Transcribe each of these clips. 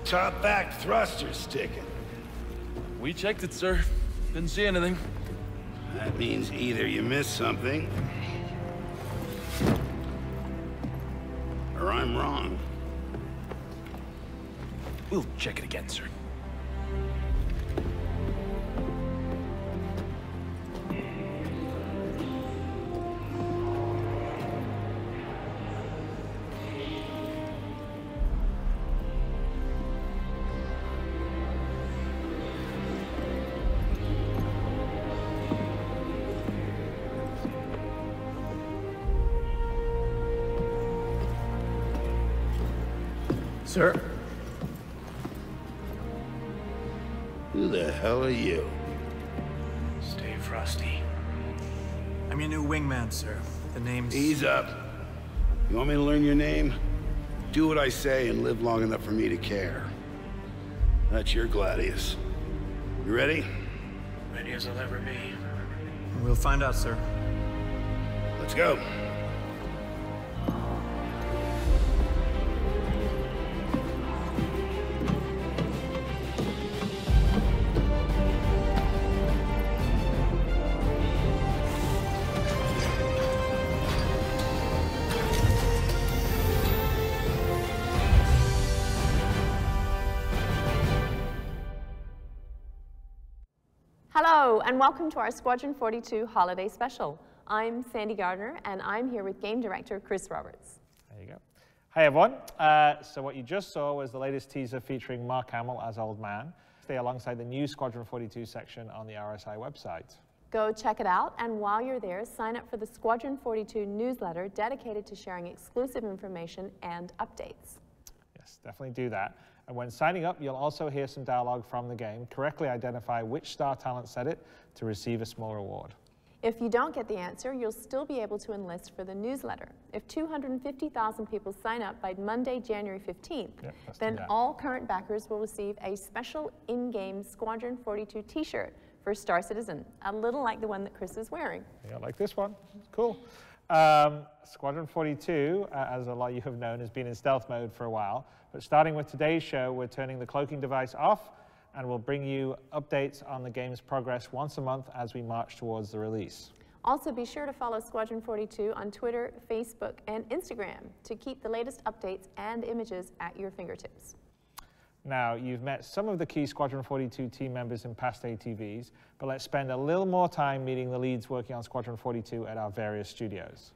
Top back thruster's sticking. We checked it, sir. Didn't see anything. That means either you missed something, or I'm wrong. We'll check it again, sir. Sir? Who the hell are you? Stay frosty. I'm your new wingman, sir. The name's... Ease up. You want me to learn your name? Do what I say and live long enough for me to care. That's your Gladius. You ready? Ready as I'll ever be. We'll find out, sir. Let's go. Hello, and welcome to our Squadron 42 Holiday Special. I'm Sandy Gardner, and I'm here with Game Director Chris Roberts. There you go. Hi, everyone. So what you just saw was the latest teaser featuring Mark Hamill as Old Man. Stay alongside the new Squadron 42 section on the RSI website. Go check it out, and while you're there, sign up for the Squadron 42 newsletter dedicated to sharing exclusive information and updates. Yes, definitely do that. And when signing up, you'll also hear some dialogue from the game. Correctly identify which star talent said it to receive a small reward. If you don't get the answer, you'll still be able to enlist for the newsletter. If 250,000 people sign up by Monday, January 15th, then all current backers will receive a special in-game Squadron 42 t-shirt for Star Citizen, a little like the one that Chris is wearing. Yeah, like this one. Cool. Squadron 42, as a lot of you have known, has been in stealth mode for a while. But starting with today's show, we're turning the cloaking device off, and we'll bring you updates on the game's progress once a month as we march towards the release. Also, be sure to follow Squadron 42 on Twitter, Facebook, and Instagram to keep the latest updates and images at your fingertips. Now, you've met some of the key Squadron 42 team members in past ATVs, but let's spend a little more time meeting the leads working on Squadron 42 at our various studios.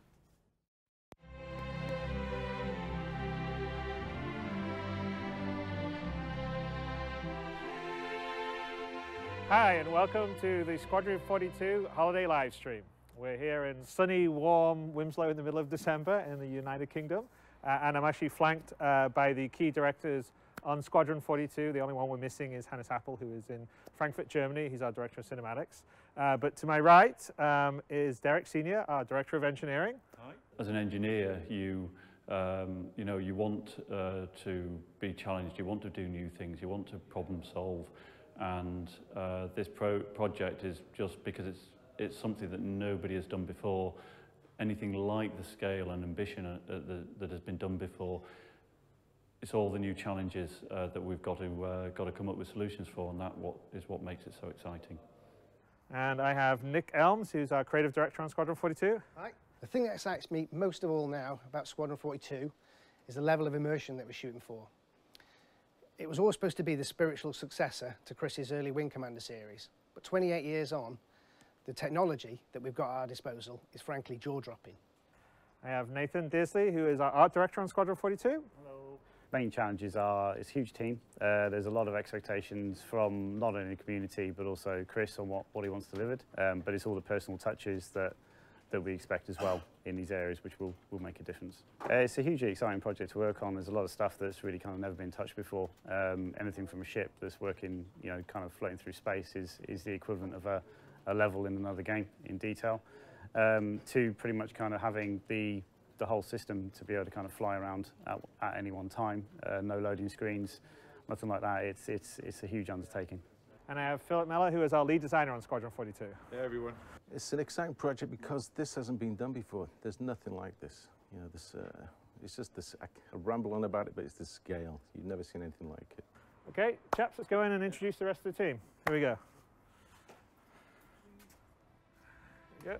Hi, and welcome to the Squadron 42 holiday live stream. We're here in sunny, warm Wilmslow in the middle of December in the United Kingdom, and I'm actually flanked by the key directors on Squadron 42. The only one we're missing is Hannes Appel, who is in Frankfurt, Germany. He's our director of cinematics. But to my right is Derek Senior, our director of engineering. Hi. As an engineer, you want to be challenged. You want to do new things. You want to problem solve. And this project is just because it's something that nobody has done before, anything like the scale and ambition that has been done before. It's all the new challenges that we've got to come up with solutions for, and that is what makes it so exciting. And I have Nick Elms, who's our creative director on Squadron 42. Hi. The thing that excites me most of all now about Squadron 42 is the level of immersion that we're shooting for. It was always supposed to be the spiritual successor to Chris's early Wing Commander series, but 28 years on, the technology that we've got at our disposal is frankly jaw-dropping. I have Nathan Dearsley, who is our art director on Squadron 42. Hello. Main challenges are, it's a huge team. There's a lot of expectations from not only the community, but also Chris on what he wants delivered. But it's all the personal touches that we expect as well in these areas, which will make a difference. It's a hugely exciting project to work on. There's a lot of stuff that's really kind of never been touched before. Anything from a ship that's working, you know, kind of floating through space is the equivalent of a level in another game in detail, to pretty much kind of having the whole system to be able to kind of fly around at any one time. No loading screens, nothing like that. It's a huge undertaking. And I have Philip Mellor, who is our lead designer on Squadron 42. Hey everyone. It's an exciting project because this hasn't been done before. There's nothing like this. You know, it's just this, I ramble on about it, but it's the scale. You've never seen anything like it. Okay, chaps, let's go in and introduce the rest of the team. Here we go. There we go.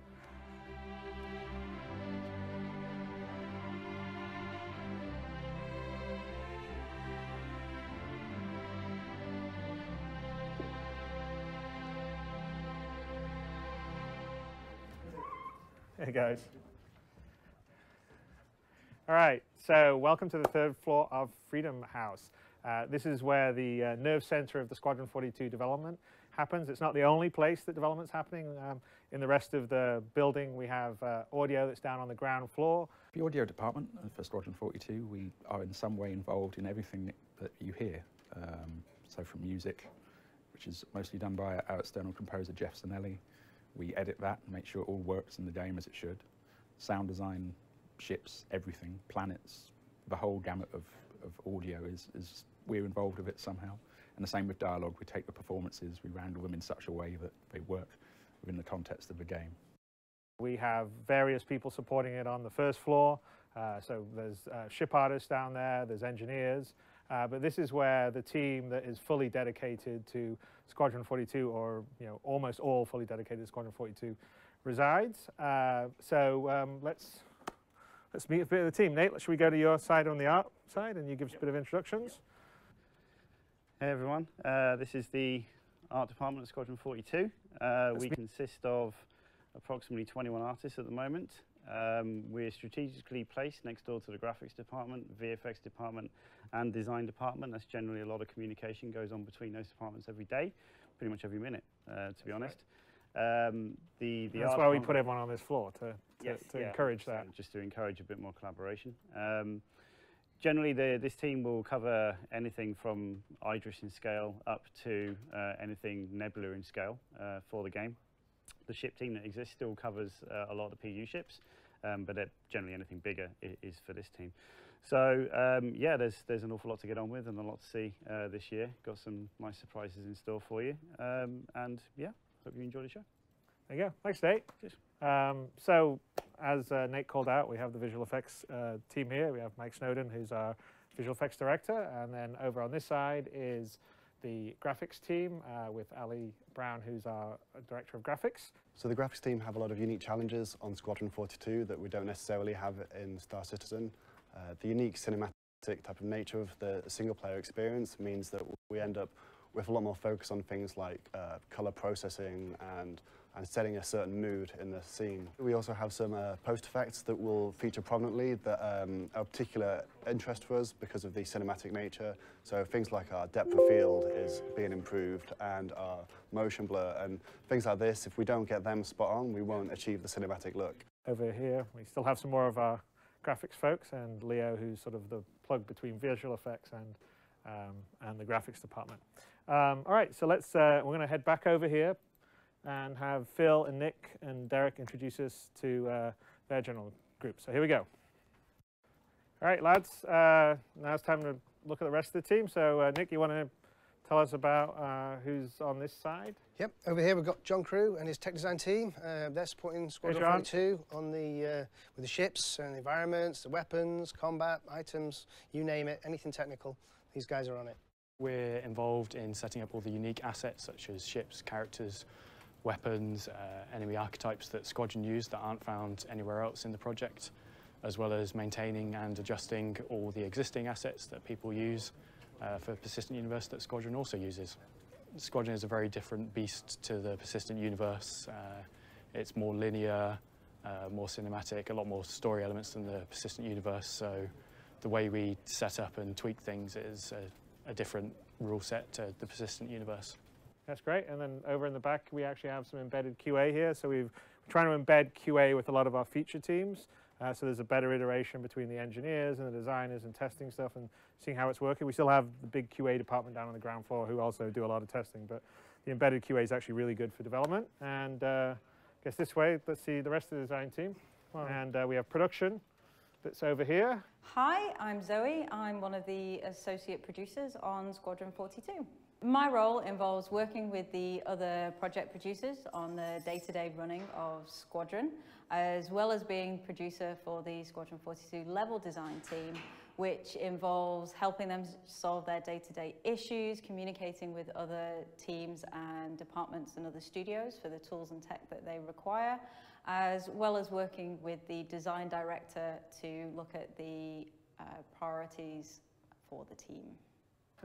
Hey guys. All right, so welcome to the third floor of Freedom House. This is where the nerve center of the Squadron 42 development happens. It's not the only place that development's happening. In the rest of the building, we have audio that's down on the ground floor. The audio department for Squadron 42, we are in some way involved in everything that you hear. So from music, which is mostly done by our external composer, Jeff Zanelli. We edit that and make sure it all works in the game as it should. Sound design, ships, everything, planets, the whole gamut of audio is we're involved with it somehow. And the same with dialogue. We take the performances, we roundle them in such a way that they work within the context of the game. We have various people supporting it on the first floor. So there's ship artists down there, there's engineers. But this is where the team that is fully dedicated to Squadron 42, or almost all fully dedicated to Squadron 42, resides. Let's meet a bit of the team. Nate, should we go to your side on the art side, and you give us a bit of introductions? Hey everyone, this is the art department of Squadron 42. We consist of approximately 21 artists at the moment. We're strategically placed next door to the graphics department, VFX department, and design department. That's generally a lot of communication goes on between those departments every day, pretty much every minute, to be honest. That's why we put everyone on this floor, to encourage that. Just to encourage a bit more collaboration. Generally, this team will cover anything from Idris in scale up to anything Nebula in scale for the game. The ship team that exists still covers a lot of the PU ships, but generally anything bigger is for this team. So yeah, there's an awful lot to get on with and a lot to see this year. Got some nice surprises in store for you, and yeah, hope you enjoy the show. There you go. Thanks, Nate. Cheers. So as Nate called out, we have the visual effects team here. We have Mike Snowden, who's our visual effects director, and then over on this side is the graphics team with Ali Brown, who's our director of graphics. So the graphics team have a lot of unique challenges on Squadron 42 that we don't necessarily have in Star Citizen. The unique cinematic type of nature of the single-player experience means that we end up with a lot more focus on things like color processing and setting a certain mood in the scene. We also have some post effects that will feature prominently that are of particular interest for us because of the cinematic nature. So things like our depth of field is being improved, and our motion blur and things like this. If we don't get them spot on, we won't achieve the cinematic look. Over here, we still have some more of our graphics folks, and Leo, who's sort of the plug between visual effects and the graphics department. All right, so we're going to head back over here and have Phil and Nick and Derek introduce us to their general group. So here we go. All right, lads, now it's time to look at the rest of the team. So Nick, you want to tell us about who's on this side. Yep, over here we've got John Crew and his tech design team. They're supporting Squadron 42 on the with the ships and the environments, the weapons, combat, items, you name it, anything technical. These guys are on it. We're involved in setting up all the unique assets such as ships, characters, weapons, enemy archetypes that Squadron use that aren't found anywhere else in the project, as well as maintaining and adjusting all the existing assets that people use for Persistent Universe that Squadron also uses. Squadron is a very different beast to the Persistent Universe. It's more linear, more cinematic, a lot more story elements than the Persistent Universe, so the way we set up and tweak things is a different rule set to the Persistent Universe. That's great. And then over in the back, we actually have some embedded QA here. So we're trying to embed QA with a lot of our feature teams. So there's a better iteration between the engineers and the designers and testing stuff and seeing how it's working. We still have the big QA department down on the ground floor who also do a lot of testing, but the embedded QA is actually really good for development. And I guess this way, let's see the rest of the design team. Wow. And we have production that's over here. Hi, I'm Zoe. I'm one of the associate producers on Squadron 42. My role involves working with the other project producers on the day-to-day running of Squadron, as well as being producer for the Squadron 42 level design team, which involves helping them solve their day-to-day issues, communicating with other teams and departments and other studios for the tools and tech that they require, as well as working with the design director to look at the priorities for the team.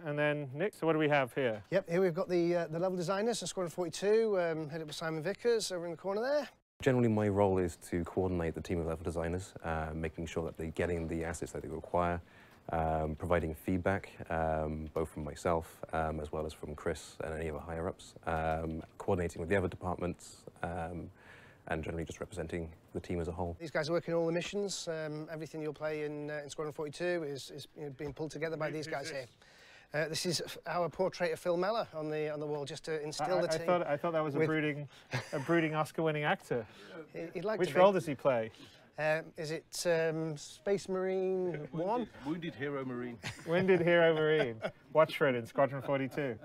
And then, Nick, so what do we have here? Yep, here we've got the level designers of Squadron 42, headed by Simon Vickers over in the corner there. Generally, my role is to coordinate the team of level designers, making sure that they're getting the assets that they require, providing feedback, both from myself as well as from Chris and any of the higher-ups, coordinating with the other departments, and generally just representing the team as a whole. These guys are working all the missions. Everything you'll play in Squadron 42 is being pulled together by these guys here. This is our portrait of Phil Mellor on the wall, just to instill the team. I thought that was a brooding Oscar-winning actor. He'd like Which role does he play? Is it Space Marine 1? Wounded Hero Marine. Wounded Hero Marine. Watch for it in Squadron 42.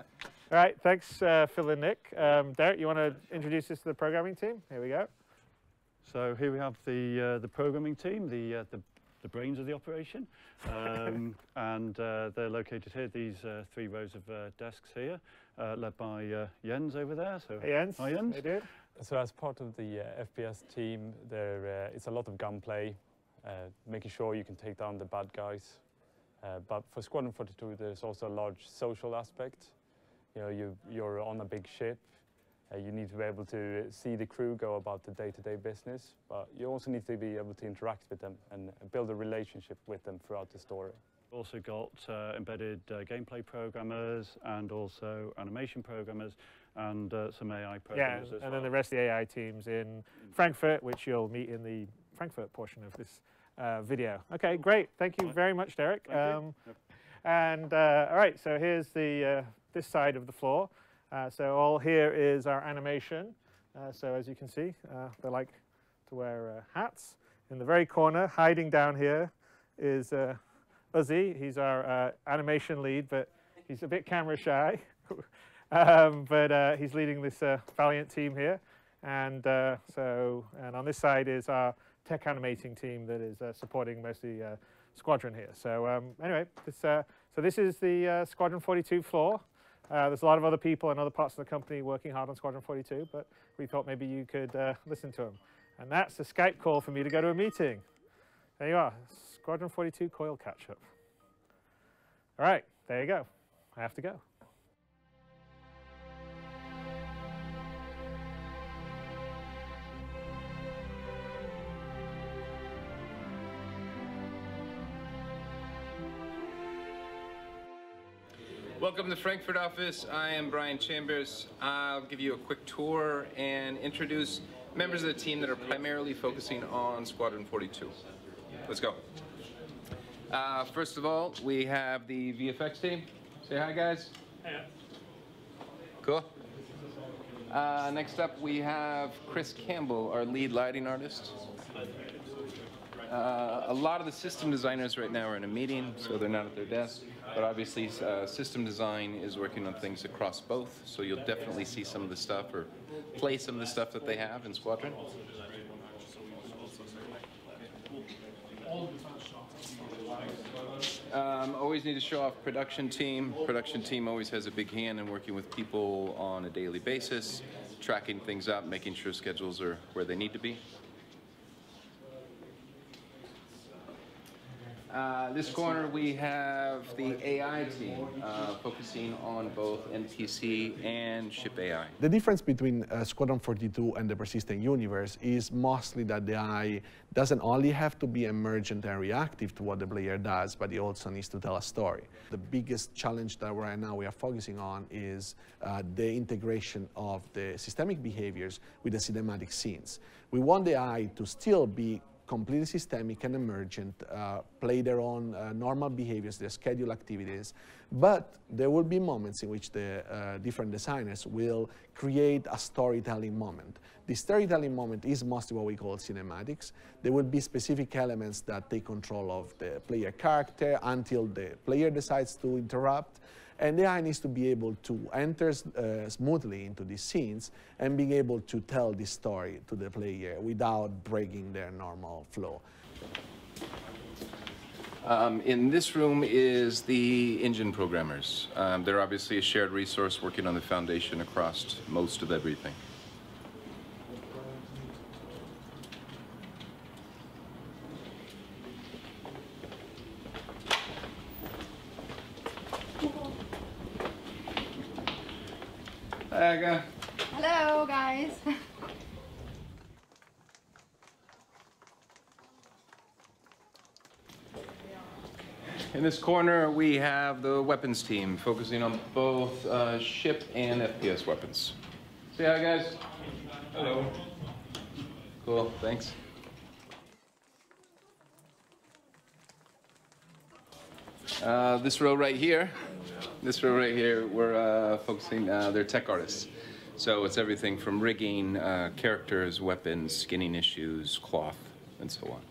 All right, thanks, Phil and Nick. Derek, you want to introduce us to the programming team? Here we go. So here we have the programming team, the brains of the operation, and they're located here. These 3 rows of desks here, led by Jens over there. So hey, Jens. Hi, Jens. Hey, dude. So as part of the FPS team, it's a lot of gunplay, making sure you can take down the bad guys. But for Squadron 42, there's also a large social aspect. You know, you're on a big ship. You need to be able to see the crew go about the day-to-day business, but you also need to be able to interact with them and build a relationship with them throughout the story. Also got embedded gameplay programmers and also animation programmers and some AI programmers as well. And then the rest of the AI teams in Frankfurt, which you'll meet in the Frankfurt portion of this video. Okay, great. Thank you very much, Derek. And all right, so here's the this side of the floor. So all here is our animation. So as you can see, they like to wear hats. In the very corner, hiding down here, is Uzi. He's our animation lead, but he's a bit camera shy. But he's leading this valiant team here. And on this side is our tech animating team that is supporting mostly Squadron here. So anyway, so this is the Squadron 42 floor. There's a lot of other people and other parts of the company working hard on Squadron 42, but we thought maybe you could listen to them. And that's a Skype call for me to go to a meeting. There you are, Squadron 42 coil catch-up. All right, there you go. I have to go. Welcome to the Frankfurt office. I am Brian Chambers. I'll give you a quick tour and introduce members of the team that are primarily focusing on Squadron 42. Let's go. First of all, we have the VFX team. Say hi, guys. Hey. Cool. Next up, we have Chris Campbell, our lead lighting artist. A lot of the system designers right now are in a meeting, so they're not at their desk. but obviously system design is working on things across both, so you'll definitely see some of the stuff or play some of the stuff that they have in Squadron. Always need to show off production team. Production team always has a big hand in working with people on a daily basis, tracking things up, making sure schedules are where they need to be. This corner we have the AI team focusing on both NPC and ship AI. The difference between Squadron 42 and the persistent universe is mostly that the AI doesn't only have to be emergent and reactive to what the player does, but it also needs to tell a story. The biggest challenge that right now we are focusing on is the integration of the systemic behaviors with the cinematic scenes. We want the AI to still be completely systemic and emergent, play their own normal behaviors, their scheduled activities, but there will be moments in which the different designers will create a storytelling moment. The storytelling moment is mostly what we call cinematics. There will be specific elements that take control of the player character until the player decides to interrupt. And the AI needs to be able to enter smoothly into these scenes and being able to tell this story to the player without breaking their normal flow. In this room is the engine programmers. They're obviously a shared resource working on the foundation across most of everything. Hello, guys. In this corner, we have the weapons team, focusing on both ship and FPS weapons. Say hi, guys. Hello. Cool, thanks. This row right here, we're focusing, they're tech artists. So it's everything from rigging, characters, weapons, skinning issues, cloth, and so on.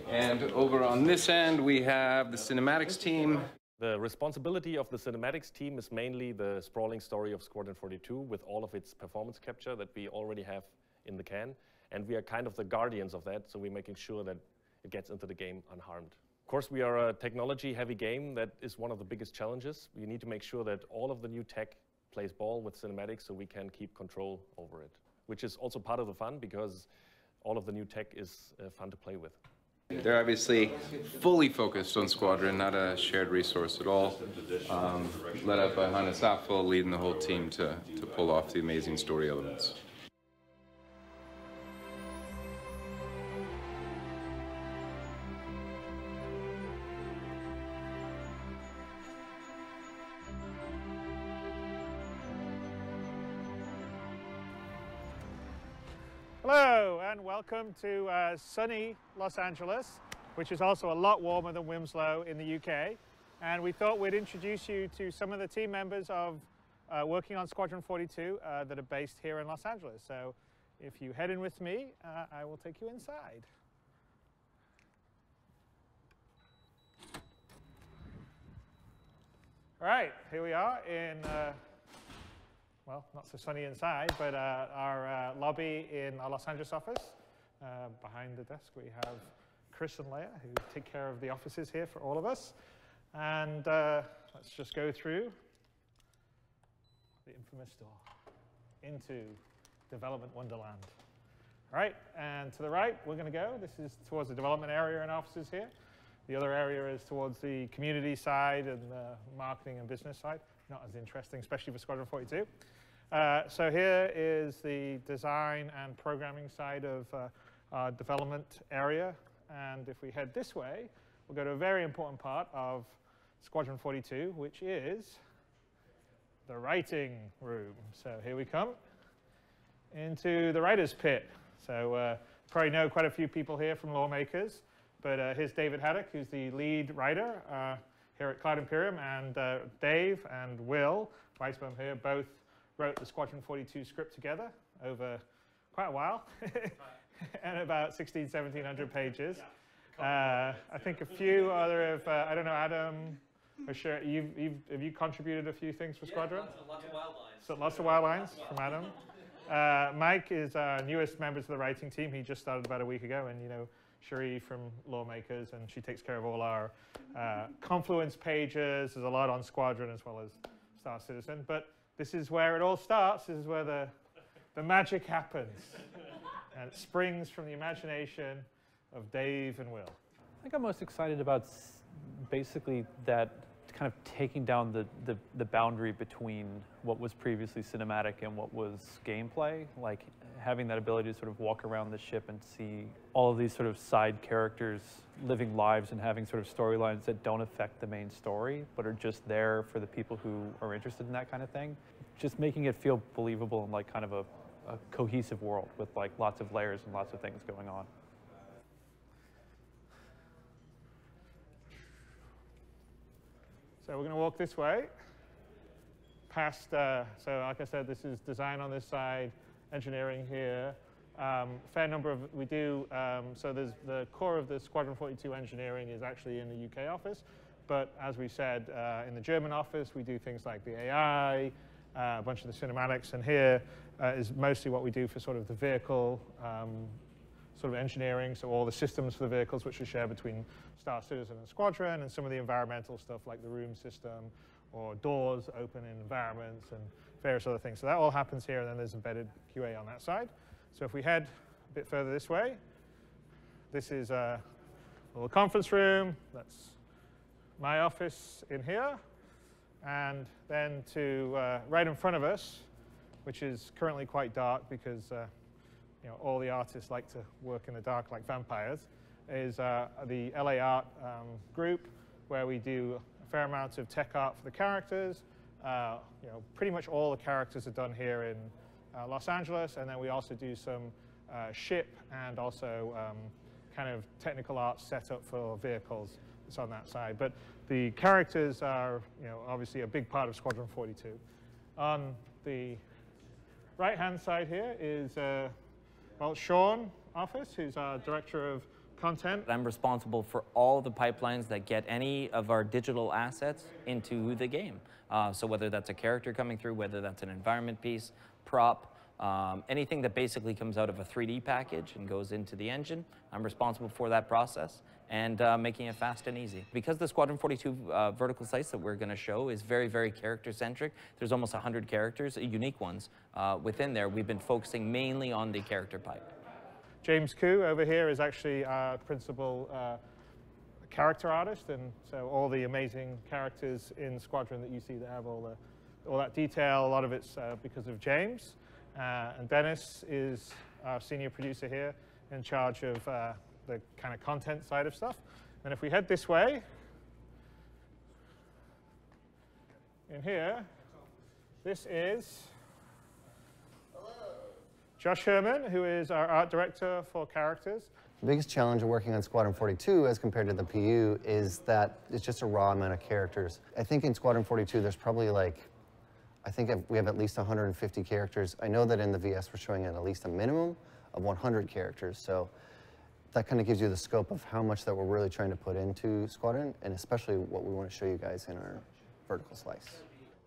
And over on this end, we have the cinematics team. The responsibility of the cinematics team is mainly the sprawling story of Squadron 42 with all of its performance capture that we already have in the can. And we are kind of the guardians of that, so we're making sure that it gets into the game unharmed. Of course, we are a technology-heavy game. That is one of the biggest challenges. We need to make sure that all of the new tech plays ball with cinematics so we can keep control over it, which is also part of the fun because all of the new tech is fun to play with. They're obviously fully focused on Squadron, not a shared resource at all. Led up by Hannes Apfel, leading the whole team to pull off the amazing story elements. Hello and welcome to sunny Los Angeles, which is also a lot warmer than Wilmslow in the UK. And we thought we'd introduce you to some of the team members of working on Squadron 42 that are based here in Los Angeles. So if you head in with me, I will take you inside. All right, here we are in well, not so sunny inside, but our lobby in our Los Angeles office. Behind the desk we have Chris and Leia, who take care of the offices here for all of us. And let's just go through the infamous door into Development Wonderland. All right, and to the right we're going to go. This is towards the development area and offices here. The other area is towards the community side and the marketing and business side. Not as interesting, especially for Squadron 42. So here is the design and programming side of our development area. And if we head this way, we'll go to a very important part of Squadron 42, which is the writing room. So here we come into the writer's pit. So probably know quite a few people here from Lawmakers, but here's David Haddock, who's the lead writer here at Cloud Imperium, and Dave and Will Weisbaum here both wrote the Squadron 42 script together over quite a while, and about 1,700 pages. I think a few other of, I don't know, Adam, or sure, have you contributed a few things for Squadron? Lots of wild lines. So lots of wild lines from Adam. Mike is our newest member of the writing team. He just started about a week ago, and you know, Cherie from Lawmakers, and she takes care of all our Confluence pages. There's a lot on Squadron as well as Star Citizen, but this is where it all starts. This is where the magic happens, and it springs from the imagination of Dave and Will. I think I'm most excited about basically that kind of taking down the boundary between what was previously cinematic and what was gameplay, like having that ability to sort of walk around the ship and see all of these sort of side characters living lives and having sort of storylines that don't affect the main story, but are just there for the people who are interested in that kind of thing. Just making it feel believable in like kind of a cohesive world with like lots of layers and lots of things going on. So we're going to walk this way, past, so like I said, this is design on this side, engineering here. Fair number of, we do, so there's the core of the Squadron 42 engineering is actually in the UK office, but as we said, in the German office, we do things like the AI, a bunch of the cinematics, and here is mostly what we do for sort of the vehicle sort of engineering, so all the systems for the vehicles which are shared between Star Citizen and Squadron, and some of the environmental stuff like the room system or doors open in environments and various other things. So that all happens here, and then there's embedded QA on that side. So if we head a bit further this way, this is a little conference room. That's my office in here. And then to right in front of us, which is currently quite dark because you know, all the artists like to work in the dark like vampires, is the LA Art group, where we do a fair amount of tech art for the characters. You know, pretty much all the characters are done here in Los Angeles, and then we also do some ship and also kind of technical art set up for vehicles. It's on that side. But the characters are, you know, obviously a big part of Squadron 42. On the right-hand side here is well, Sean Office, who's our director of content. I'm responsible for all the pipelines that get any of our digital assets into the game. So whether that's a character coming through, whether that's an environment piece, prop, anything that basically comes out of a 3D package and goes into the engine, I'm responsible for that process and making it fast and easy. Because the Squadron 42 vertical slice that we're going to show is very, very character-centric, there's almost 100 characters, unique ones, within there. We've been focusing mainly on the character pipe. James Koo over here is actually our principal character artist, and so all the amazing characters in Squadron that you see that have all that detail, a lot of it's because of James. And Dennis is our senior producer here, in charge of the kind of content side of stuff. And if we head this way, in here, this is Josh Herman, who is our art director for characters. The biggest challenge of working on Squadron 42 as compared to the PU is that it's just a raw amount of characters. I think in Squadron 42 there's probably like, I think we have at least 150 characters. I know that in the VS we're showing at least a minimum of 100 characters, so that kind of gives you the scope of how much that we're really trying to put into Squadron, and especially what we want to show you guys in our vertical slice.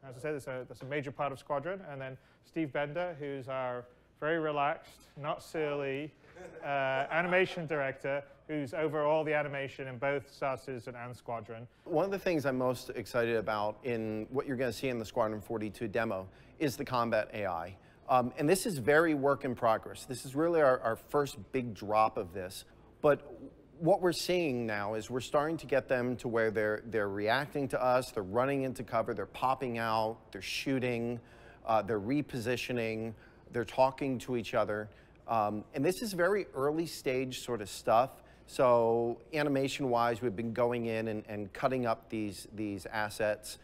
As I said, that's a major part of Squadron, and then Steve Bender, who's our very relaxed, not surly animation director, who's over all the animation in both Star Citizen and Squadron. One of the things I'm most excited about in what you're going to see in the Squadron 42 demo is the combat AI. And this is very work in progress. This is really our first big drop of this. But what we're seeing now is we're starting to get them to where they're reacting to us, they're running into cover, they're popping out, they're shooting, they're repositioning, they're talking to each other. And this is very early stage sort of stuff. So animation-wise, we've been going in and cutting up these assets,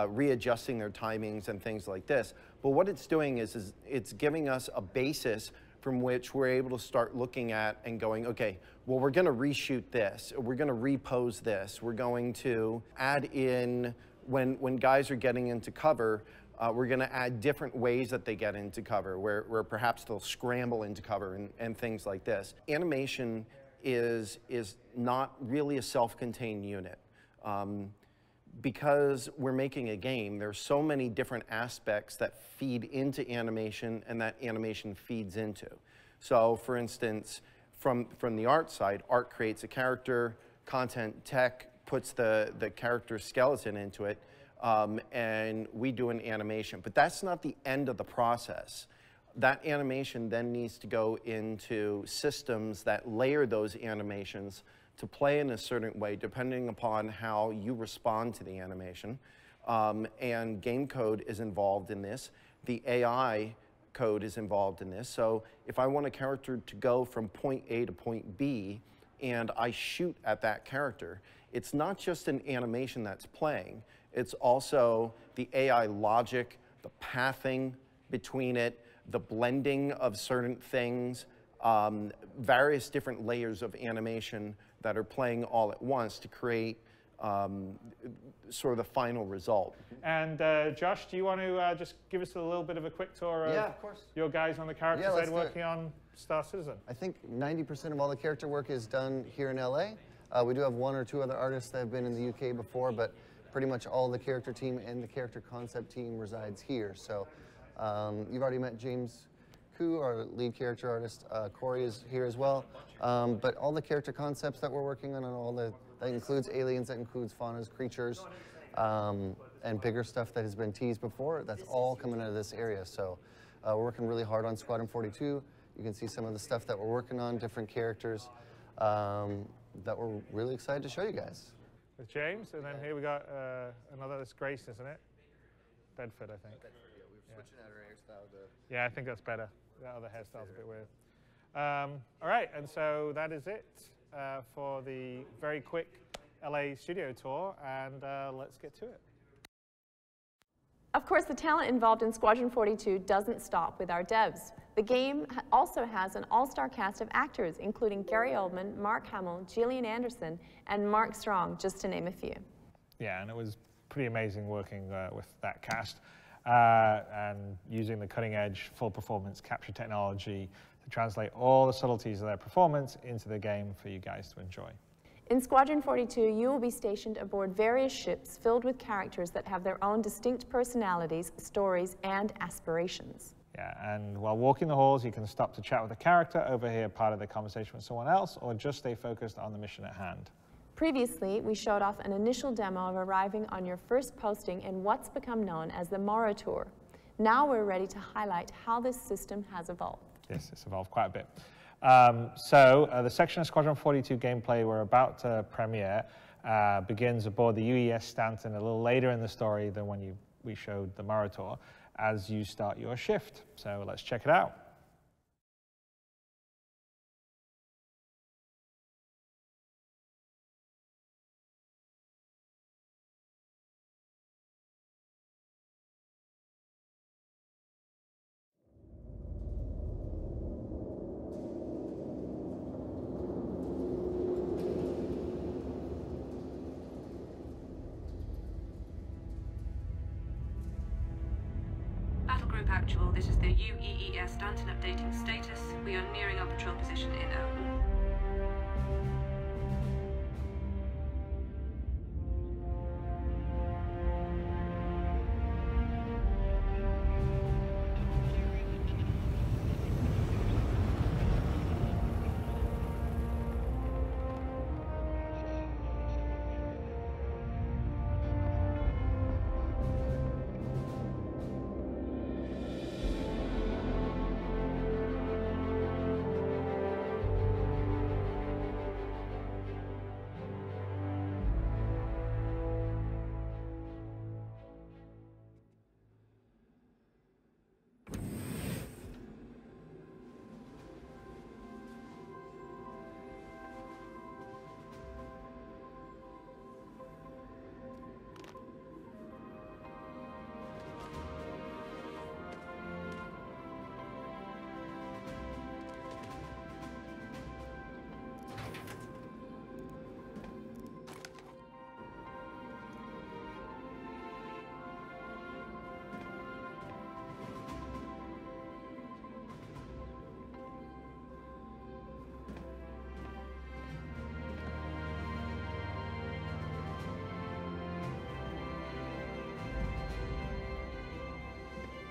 readjusting their timings and things like this. But what it's doing is it's giving us a basis from which we're able to start looking at and going, okay, well, we're going to reshoot this, or we're going to repose this, we're going to add in, when guys are getting into cover, We're going to add different ways that they get into cover, where perhaps they'll scramble into cover and things like this. Animation is not really a self-contained unit. Because we're making a game, there's so many different aspects that feed into animation and that animation feeds into. So for instance, from the art side, art creates a character, content tech puts the character skeleton into it, and we do an animation. But that's not the end of the process. That animation then needs to go into systems that layer those animations to play in a certain way depending upon how you respond to the animation. And game code is involved in this. The AI code is involved in this. So if I want a character to go from point A to point B and I shoot at that character, it's not just an animation that's playing, it's also the AI logic, the pathing between it, the blending of certain things, various different layers of animation that are playing all at once to create sort of the final result. And Josh, do you want to just give us a little bit of a quick tour of, of course. Your guys on the character side working on Star Citizen? I think 90% of all the character work is done here in LA. We do have 1 or 2 other artists that have been in the UK before, but pretty much all the character team and the character concept team resides here. So you've already met James Koo, our lead character artist. Corey is here as well. But all the character concepts that we're working on, and all that includes aliens, that includes faunas, creatures, and bigger stuff that has been teased before, that's all coming out of this area. So we're working really hard on Squadron 42. You can see some of the stuff that we're working on, different characters that we're really excited to show you guys. With James, and then here we got another, that's Grace, isn't it? Bedford, I think. Bedford, yeah. We were switching out her hairstyle to... Yeah, I think that's better. That other hairstyle's a bit weird. All right, and so that is it for the very quick LA studio tour, and let's get to it. Of course, the talent involved in Squadron 42 doesn't stop with our devs. The game also has an all-star cast of actors, including Gary Oldman, Mark Hamill, Gillian Anderson, and Mark Strong, just to name a few. Yeah, and it was pretty amazing working with that cast and using the cutting-edge full performance capture technology to translate all the subtleties of their performance into the game for you guys to enjoy. In Squadron 42, you will be stationed aboard various ships filled with characters that have their own distinct personalities, stories, and aspirations. Yeah, and while walking the halls, you can stop to chat with a character, overhear part of the conversation with someone else, or just stay focused on the mission at hand. Previously, we showed off an initial demo of arriving on your first posting in what's become known as the Morrow Tour. Now we're ready to highlight how this system has evolved. Yes, it's evolved quite a bit. The section of Squadron 42 gameplay we're about to premiere begins aboard the UES Stanton a little later in the story than when we showed the Morrow Tour, as you start your shift. So let's check it out. Actual, this is the UEES Stanton updating status. We are nearing our patrol position in Elton.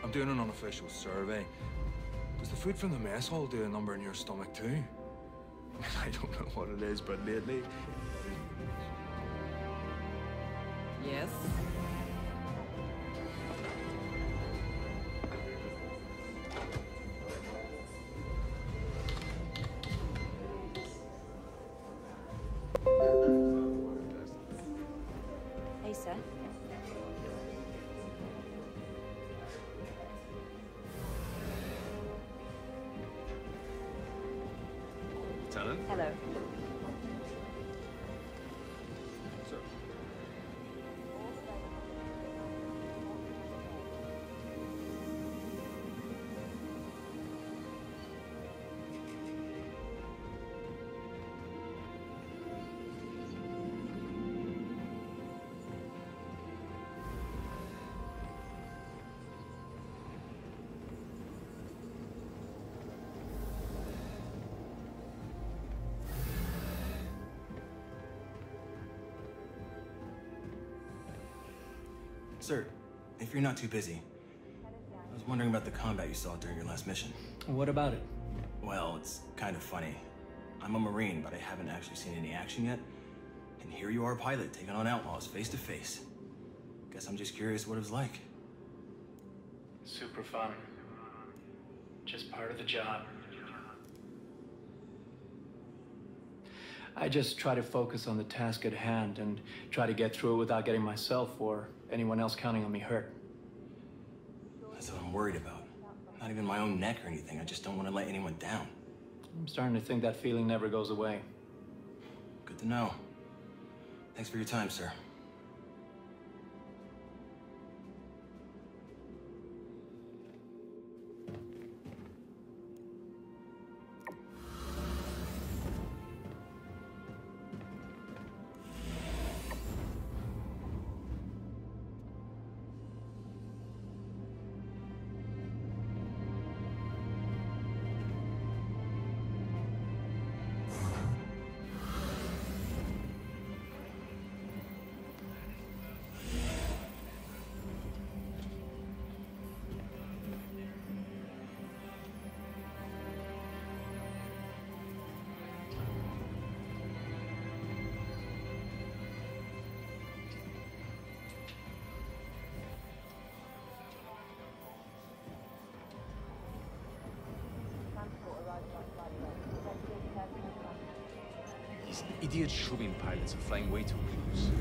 I'm doing an unofficial survey. Does the food from the mess hall do a number in your stomach too? I don't know what it is, but lately... Yes? Hey, sir. Lieutenant? Hello. Sir. Sir, if you're not too busy, I was wondering about the combat you saw during your last mission. What about it? Well, it's kind of funny. I'm a Marine, but I haven't actually seen any action yet. And here you are, a pilot, taking on outlaws face to face. Guess I'm just curious what it was like. Super fun. Just part of the job. I just try to focus on the task at hand and try to get through it without getting myself or anyone else counting on me hurt. That's what I'm worried about. Not even my own neck or anything. I just don't want to let anyone down. I'm starting to think that feeling never goes away. Good to know. Thanks for your time, sir. These idiot shubin pilots are flying way too close.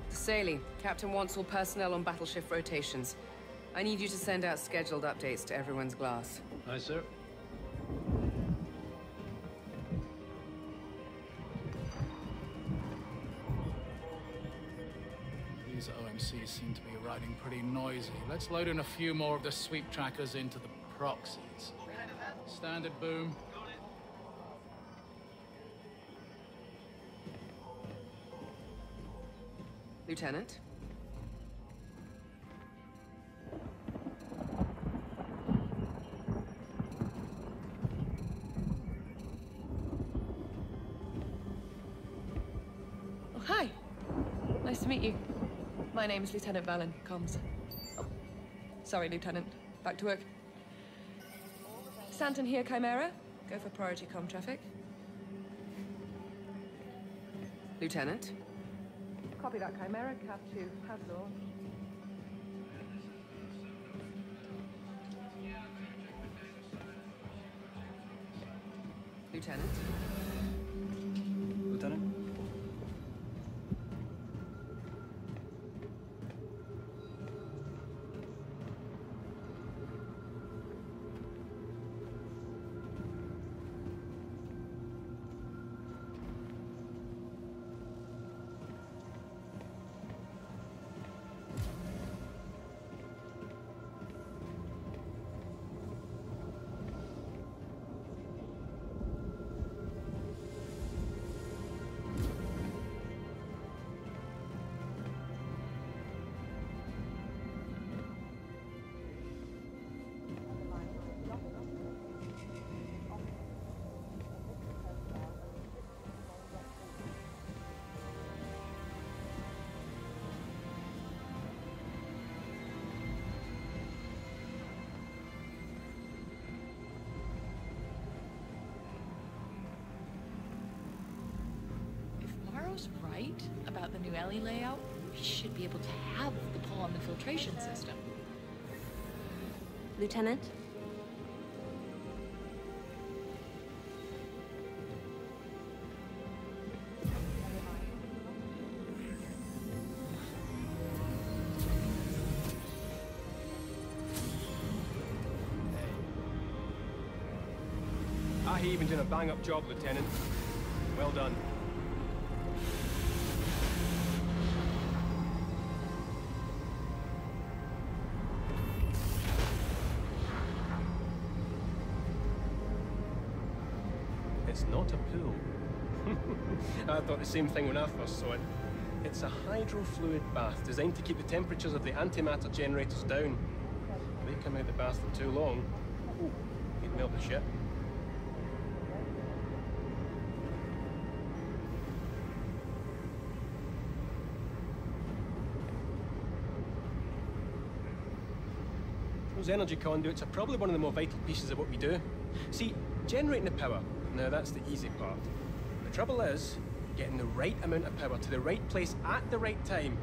Saley, Captain wants all personnel on battle shift rotations. I need you to send out scheduled updates to everyone's glass. Aye, sir. These OMCs seem to be riding pretty noisy. Let's load in a few more of the sweep trackers into the proxies. Standard boom. Lieutenant? Oh, hi. Nice to meet you. My name's Lieutenant Valen, comms. Oh, sorry, Lieutenant. Back to work. Stanton here, Chimera. Go for priority comm traffic. Lieutenant? Copy that, Chimera. Cap 2 has launched. Lieutenant? Lieutenant? right about the new alley layout, we should be able to have the pull on the filtration system. Lieutenant? He even did a bang-up job, Lieutenant. Well done. It's not a pool. I thought the same thing when I first saw it. It's a hydrofluid bath designed to keep the temperatures of the antimatter generators down. If they come out the bath for too long, you'd melt the ship. Those energy conduits are probably one of the more vital pieces of what we do. See, generating the power, now that's the easy part. The trouble is, getting the right amount of power to the right place at the right time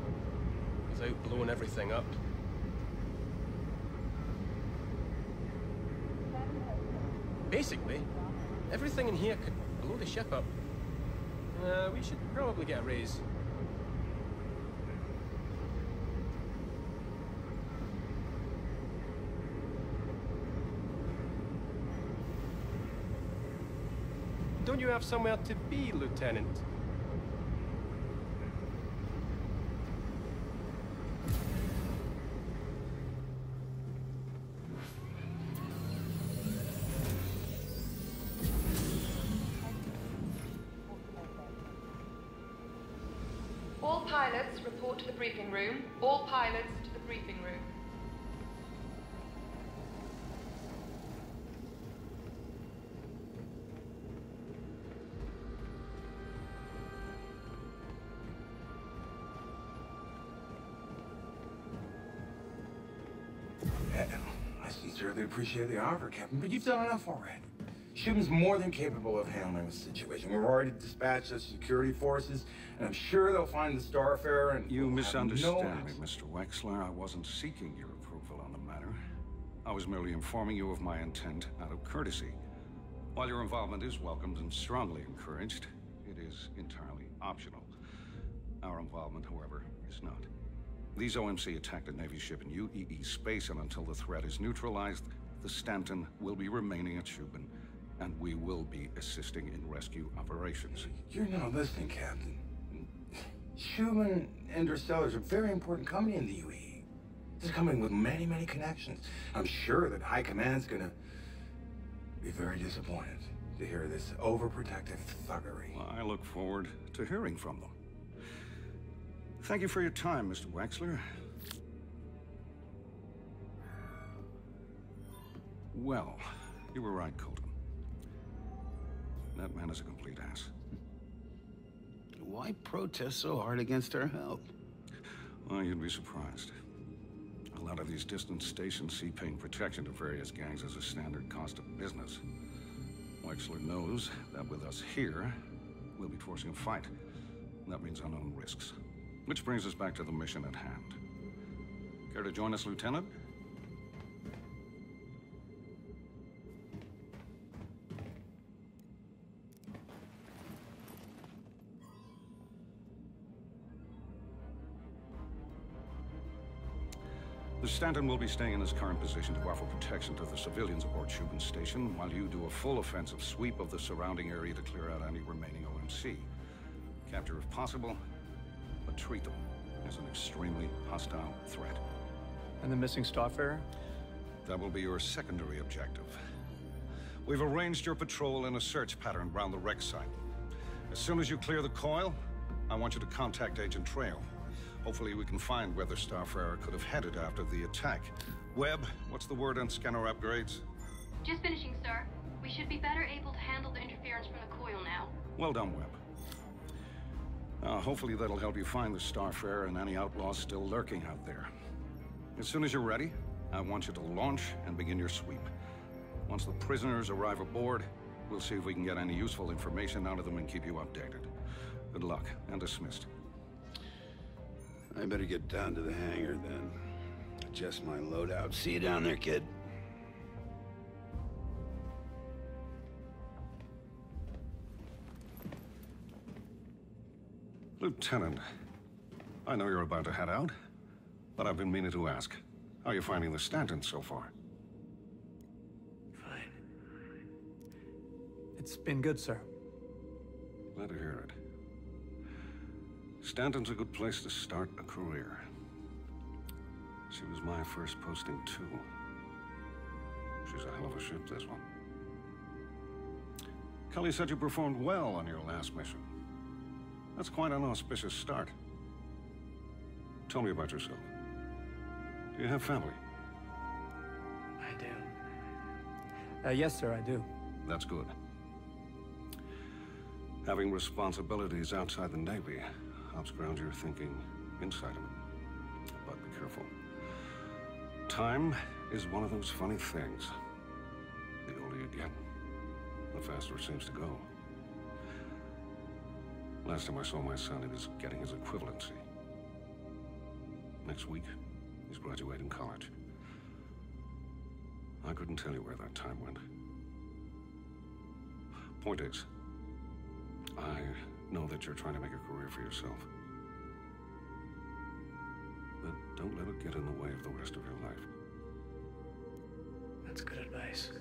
without blowing everything up. Basically, everything in here could blow the ship up. We should probably get a raise. Don't you have somewhere to be, Lieutenant? All pilots report to the briefing room. All pilots to the briefing room. I sincerely appreciate the offer, Captain, but you've done enough already. Shipman's more than capable of handling the situation. We've already dispatched the security forces, and I'm sure they'll find the Starfarer and... You misunderstand me, Mr. Wexler. I wasn't seeking your approval on the matter. I was merely informing you of my intent out of courtesy. While your involvement is welcomed and strongly encouraged, it is entirely optional. Our involvement, however, is not. These OMC attacked a Navy ship in UEE space, and until the threat is neutralized, the Stanton will be remaining at Shubin, and we will be assisting in rescue operations. You're not listening, Captain. Shubin Interstellar is a very important company in the UAE. It's a company with many, many connections. I'm sure that High Command's gonna be very disappointed to hear this overprotective thuggery. Well, I look forward to hearing from them. Thank you for your time, Mr. Wexler. Well, you were right, Colton. That man is a complete ass. Why protest so hard against our help? Well, you'd be surprised. A lot of these distant stations see paying protection to various gangs as a standard cost of business. Wexler knows that with us here, we'll be forcing a fight. That means unknown risks. Which brings us back to the mission at hand. Care to join us, Lieutenant? The Stanton will be staying in his current position to offer protection to the civilians aboard Shubin Station, while you do a full offensive sweep of the surrounding area to clear out any remaining OMC. Capture if possible, but treat them as an extremely hostile threat. And the missing Starfarer? That will be your secondary objective. We've arranged your patrol in a search pattern around the wreck site. As soon as you clear the coil, I want you to contact Agent Trail. Hopefully we can find where the Starfarer could have headed after the attack. Webb, what's the word on scanner upgrades? Just finishing, sir. We should be better able to handle the interference from the coil now. Well done, Webb. Hopefully that'll help you find the Starfarer and any outlaws still lurking out there. As soon as you're ready, I want you to launch and begin your sweep. Once the prisoners arrive aboard, we'll see if we can get any useful information out of them and keep you updated. Good luck, and dismissed. I better get down to the hangar then. Adjust my loadout. See you down there, kid. Lieutenant, I know you're about to head out, but I've been meaning to ask. How are you finding the Stantons so far? Fine. It's been good, sir. Glad to hear it. Stanton's a good place to start a career. She was my first posting, too. She's a hell of a ship, this one. Kelly said you performed well on your last mission. That's quite an auspicious start. Tell me about yourself. Do you have family? I do. Yes, sir, I do. That's good. Having responsibilities outside the Navy helps ground your thinking inside of it. But be careful. Time is one of those funny things. The older you get, the faster it seems to go. Last time I saw my son, he was getting his equivalency. Next week, he's graduating college. I couldn't tell you where that time went. Point is, I know that you're trying to make a career for yourself. But don't let it get in the way of the rest of your life. That's good advice.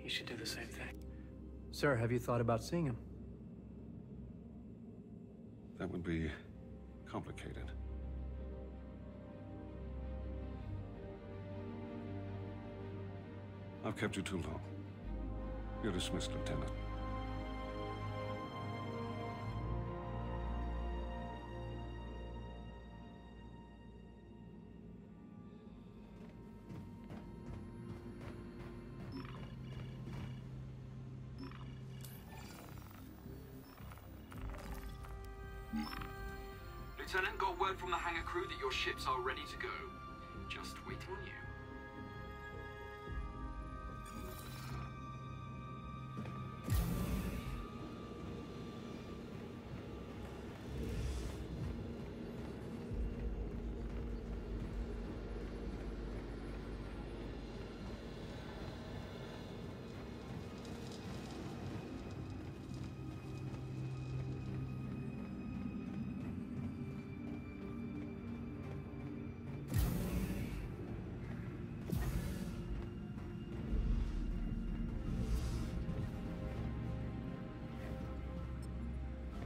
You should do the same thing. Sir, have you thought about seeing him? That would be complicated. I've kept you too long. You're dismissed, Lieutenant. Lieutenant, got word from the hangar crew that your ships are ready to go. Just waiting on you.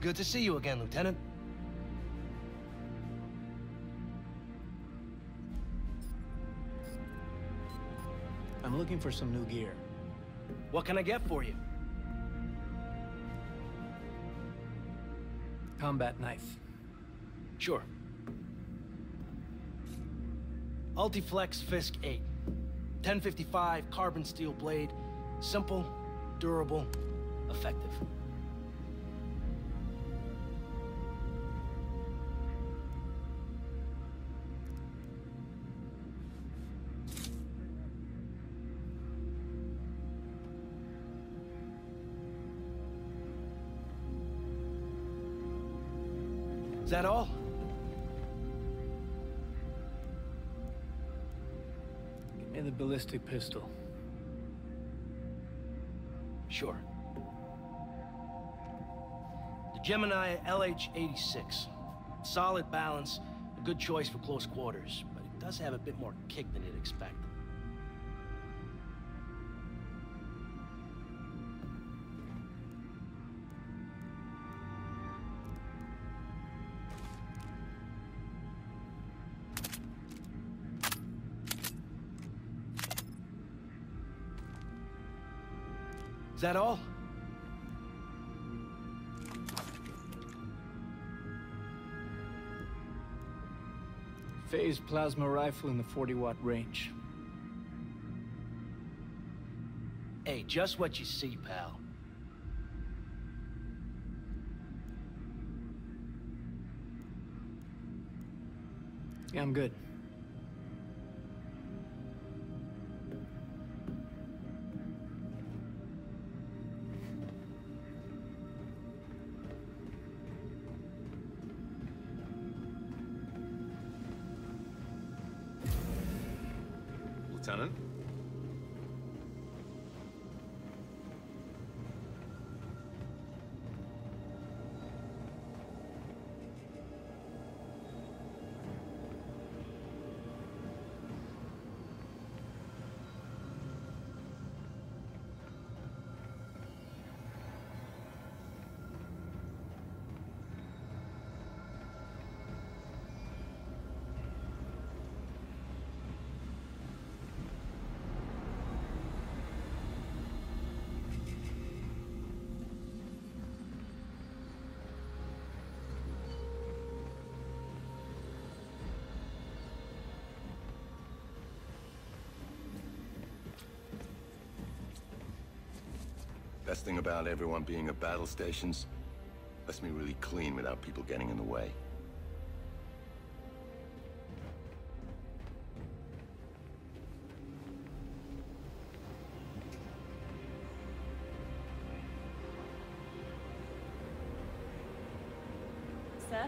Good to see you again, Lieutenant. I'm looking for some new gear. What can I get for you? Combat knife. Sure. Ultiflex Fisk 8. 1055 carbon steel blade. Simple, durable, effective. Is that all? Give me the ballistic pistol. Sure. The Gemini LH-86. Solid balance, a good choice for close quarters, but it does have a bit more kick than you'd expect. Is that all? Phased plasma rifle in the 40-watt range. Hey, just what you see, pal. Yeah, I'm good. Lieutenant. Best thing about everyone being at battle stations, lets me really clean without people getting in the way. Sir?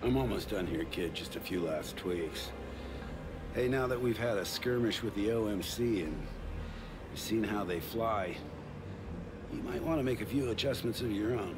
I'm almost done here, kid. Just a few last tweaks. Hey, now that we've had a skirmish with the OMC and you've seen how they fly, you might want to make a few adjustments of your own.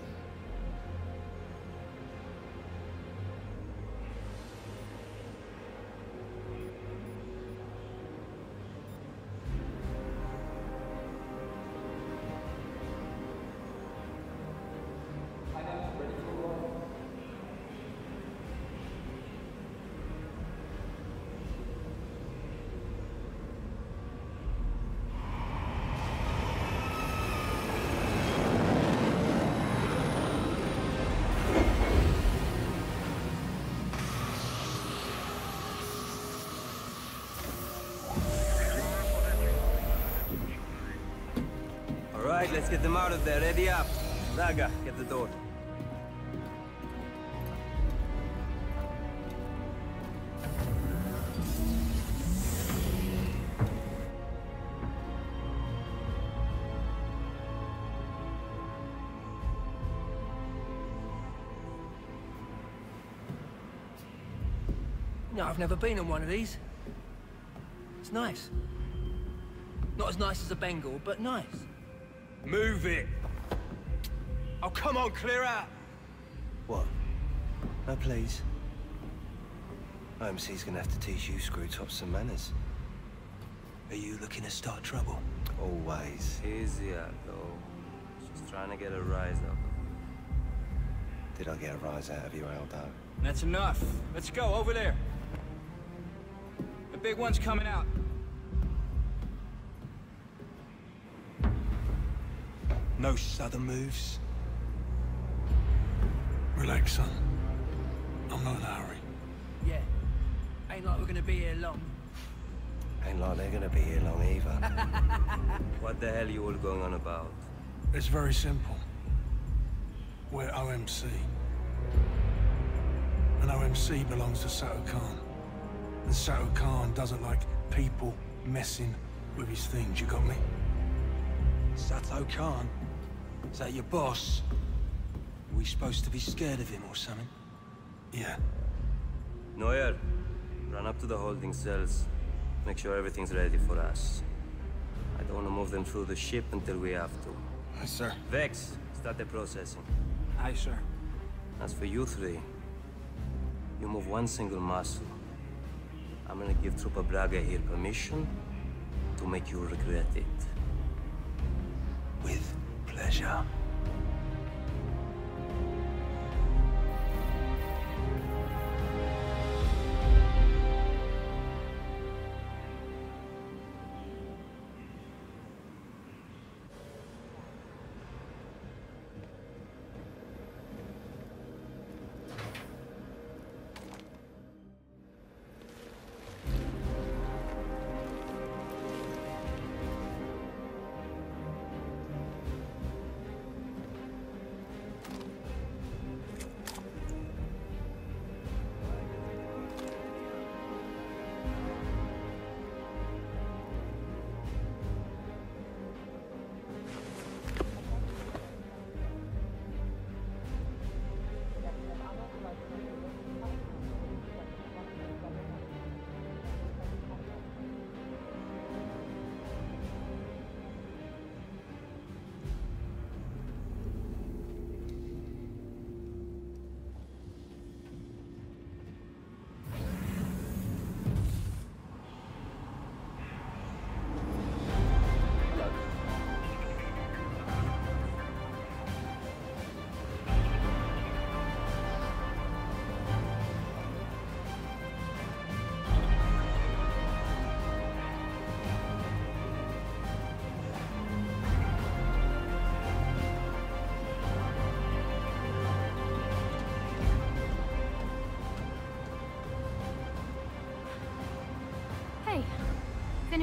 Let's get them out of there. Ready up. Zaga, get the door. No, I've never been on one of these. It's nice. Not as nice as a Bengal, but nice. Move it! Oh, come on, clear out! What? No, please. OMC's gonna have to teach you screw-tops some manners. Are you looking to start trouble? Always. Easy, though. Just trying to get a rise out of you. Did I get a rise out of you, Aldo? That's enough. Let's go, over there. The big one's coming out. No sudden moves. Relax, son. I'm not in a hurry. Yeah. Ain't like we're gonna be here long. Ain't like they're gonna be here long either. What the hell are you all going on about? It's very simple. We're OMC. And OMC belongs to Sato Khan. And Sato Khan doesn't like people messing with his things, you got me? Sato Khan? Is that your boss? Are we supposed to be scared of him or something? Yeah. Neuer, run up to the holding cells. Make sure everything's ready for us. I don't want to move them through the ship until we have to. Aye, sir. Vex, start the processing. Aye, sir. As for you three, you move one single muscle. I'm gonna give Trooper Braga here permission to make you regret it. With pleasure.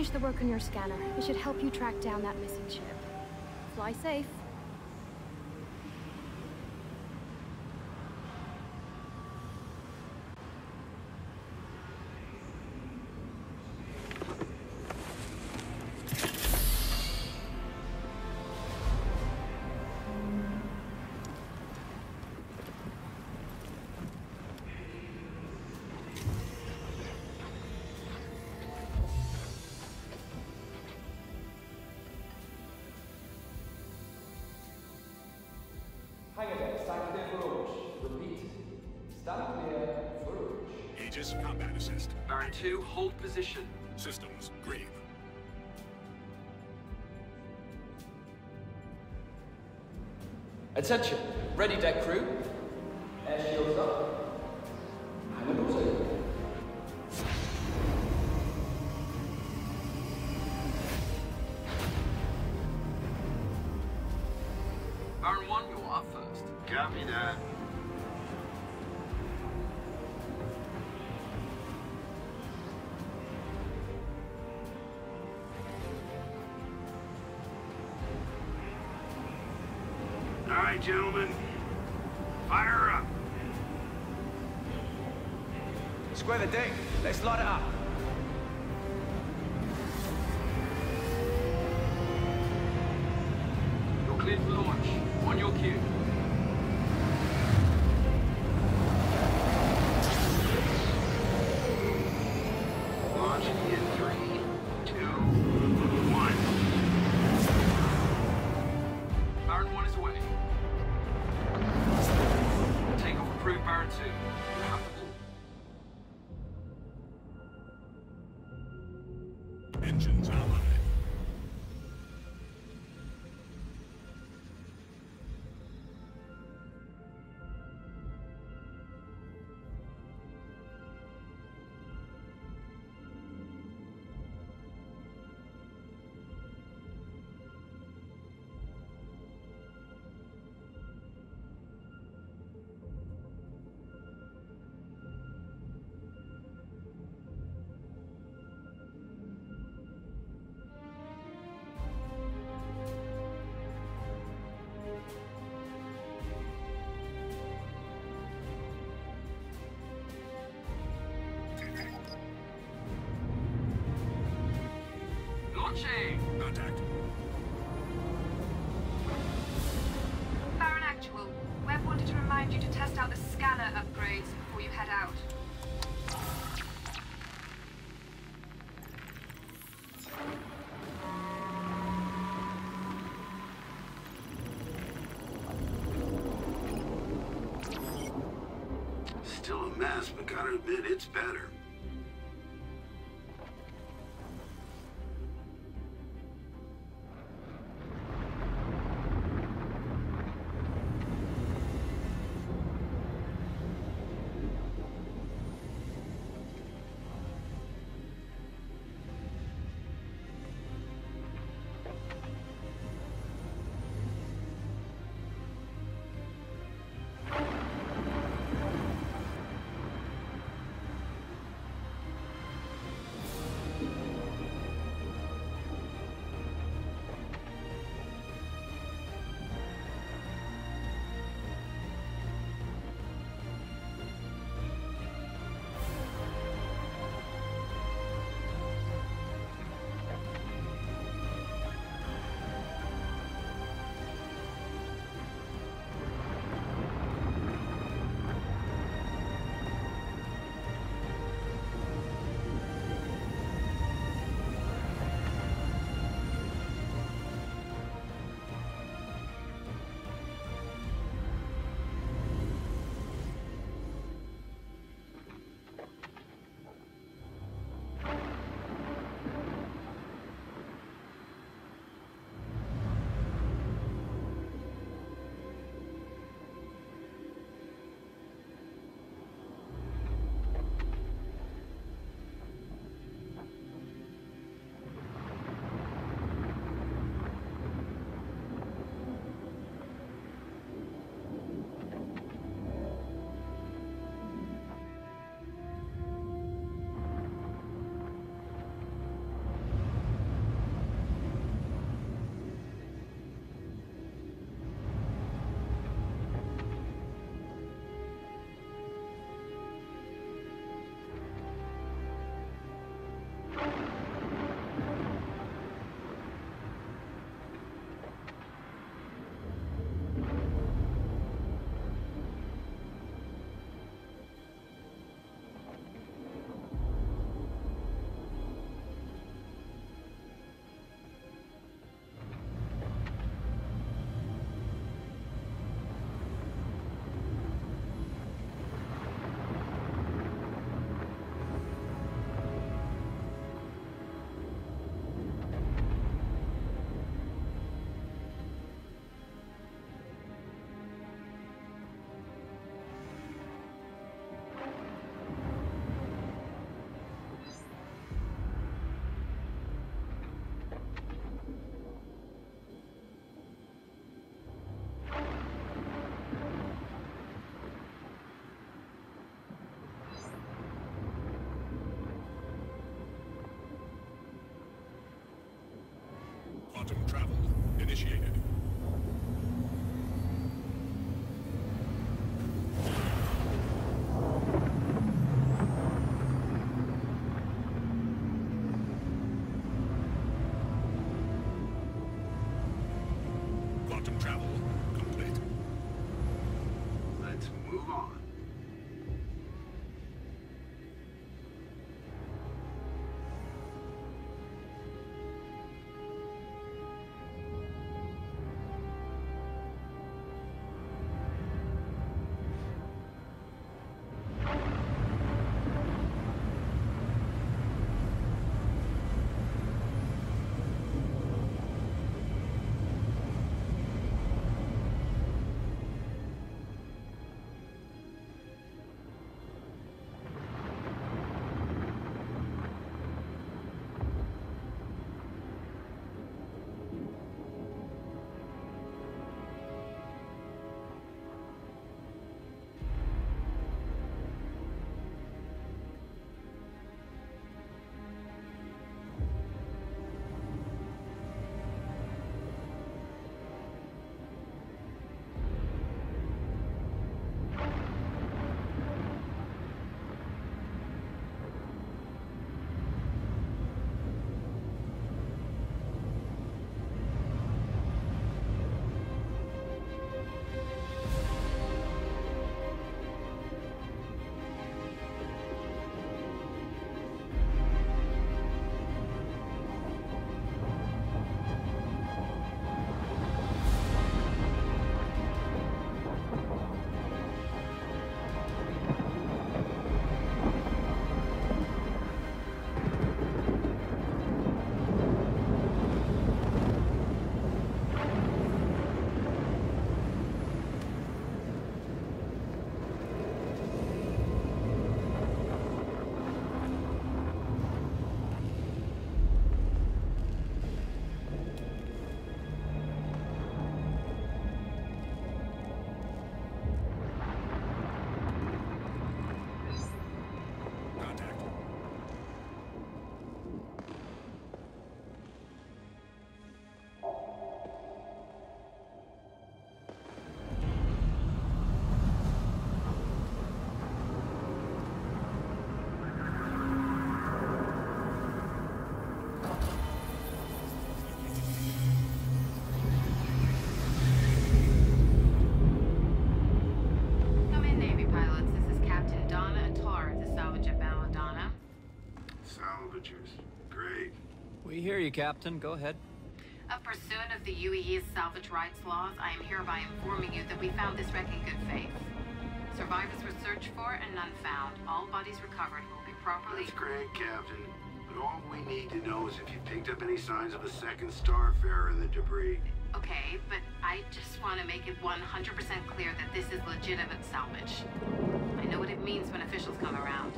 finished the work on your scanner. It should help you track down that missing ship. Fly safe. Aegis, combat assist. Baron 2, hold position. Systems, green. Attention! Ready, deck crew. Air shields up. Hangar doors open. Baron 1, you're up first. Copy that. All right, gentlemen. Fire up. Square the deck. Let's light it up. You're cleared for launch. On your cue. Launching in 3, 2, 1. Baron 1 is away. Takeoff approved, Baron 2. You have the ball. Engines on. Launching! Contact. Baron Actual, Webb wanted to remind you to test out the scanner upgrades before you head out. Still a mess, but gotta admit, it's better. We hear you, Captain. Go ahead. Pursuant of the UEE's salvage rights laws, I am hereby informing you that we found this wreck in good faith. Survivors were searched for and none found. All bodies recovered will be properly... That's great, Captain. But all we need to know is if you picked up any signs of a second Starfarer in the debris. Okay, but I just want to make it 100% clear that this is legitimate salvage. I know what it means when officials come around.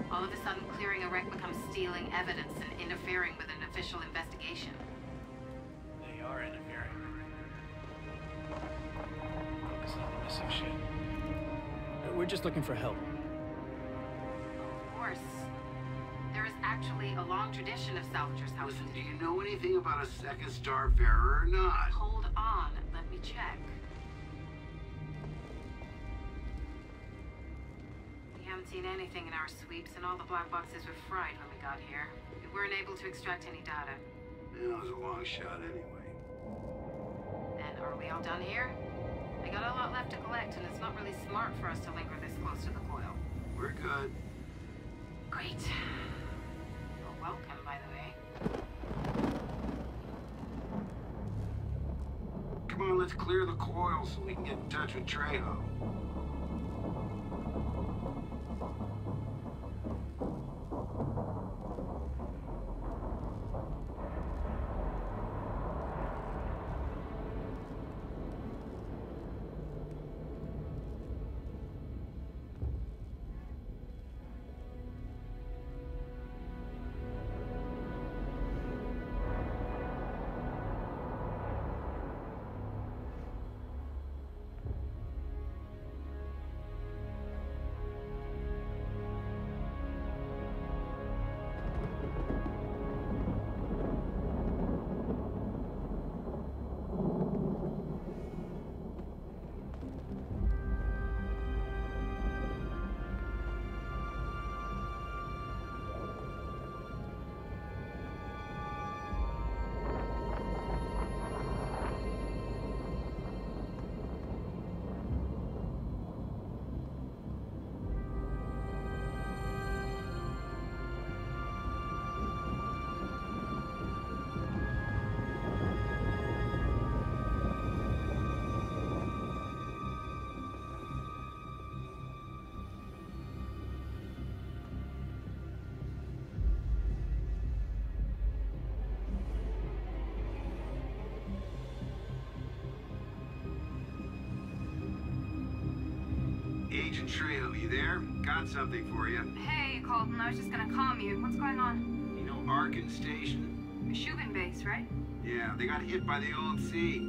All of a sudden, clearing a wreck becomes stealing evidence and interfering with an official investigation. They are interfering. Focus on the missing ship. We're just looking for help. Of course. There is actually a long tradition of salvagers. Listen, do you know anything about a second Starfarer or not? Hold on, let me check. We haven't seen anything in our sweeps, and all the black boxes were fried when we got here. We weren't able to extract any data. Yeah, it was a long shot anyway. And are we all done here? I got a lot left to collect, and it's not really smart for us to linger this close to the coil. We're good. Great. You're welcome, by the way. Come on, let's clear the coil so we can get in touch with Trejo. Agent Trejo, you there? Got something for you. Hey, Colton, I was just gonna calm you. What's going on? You know Arkin Station? Shubin base, right? Yeah, they got hit by the OMC.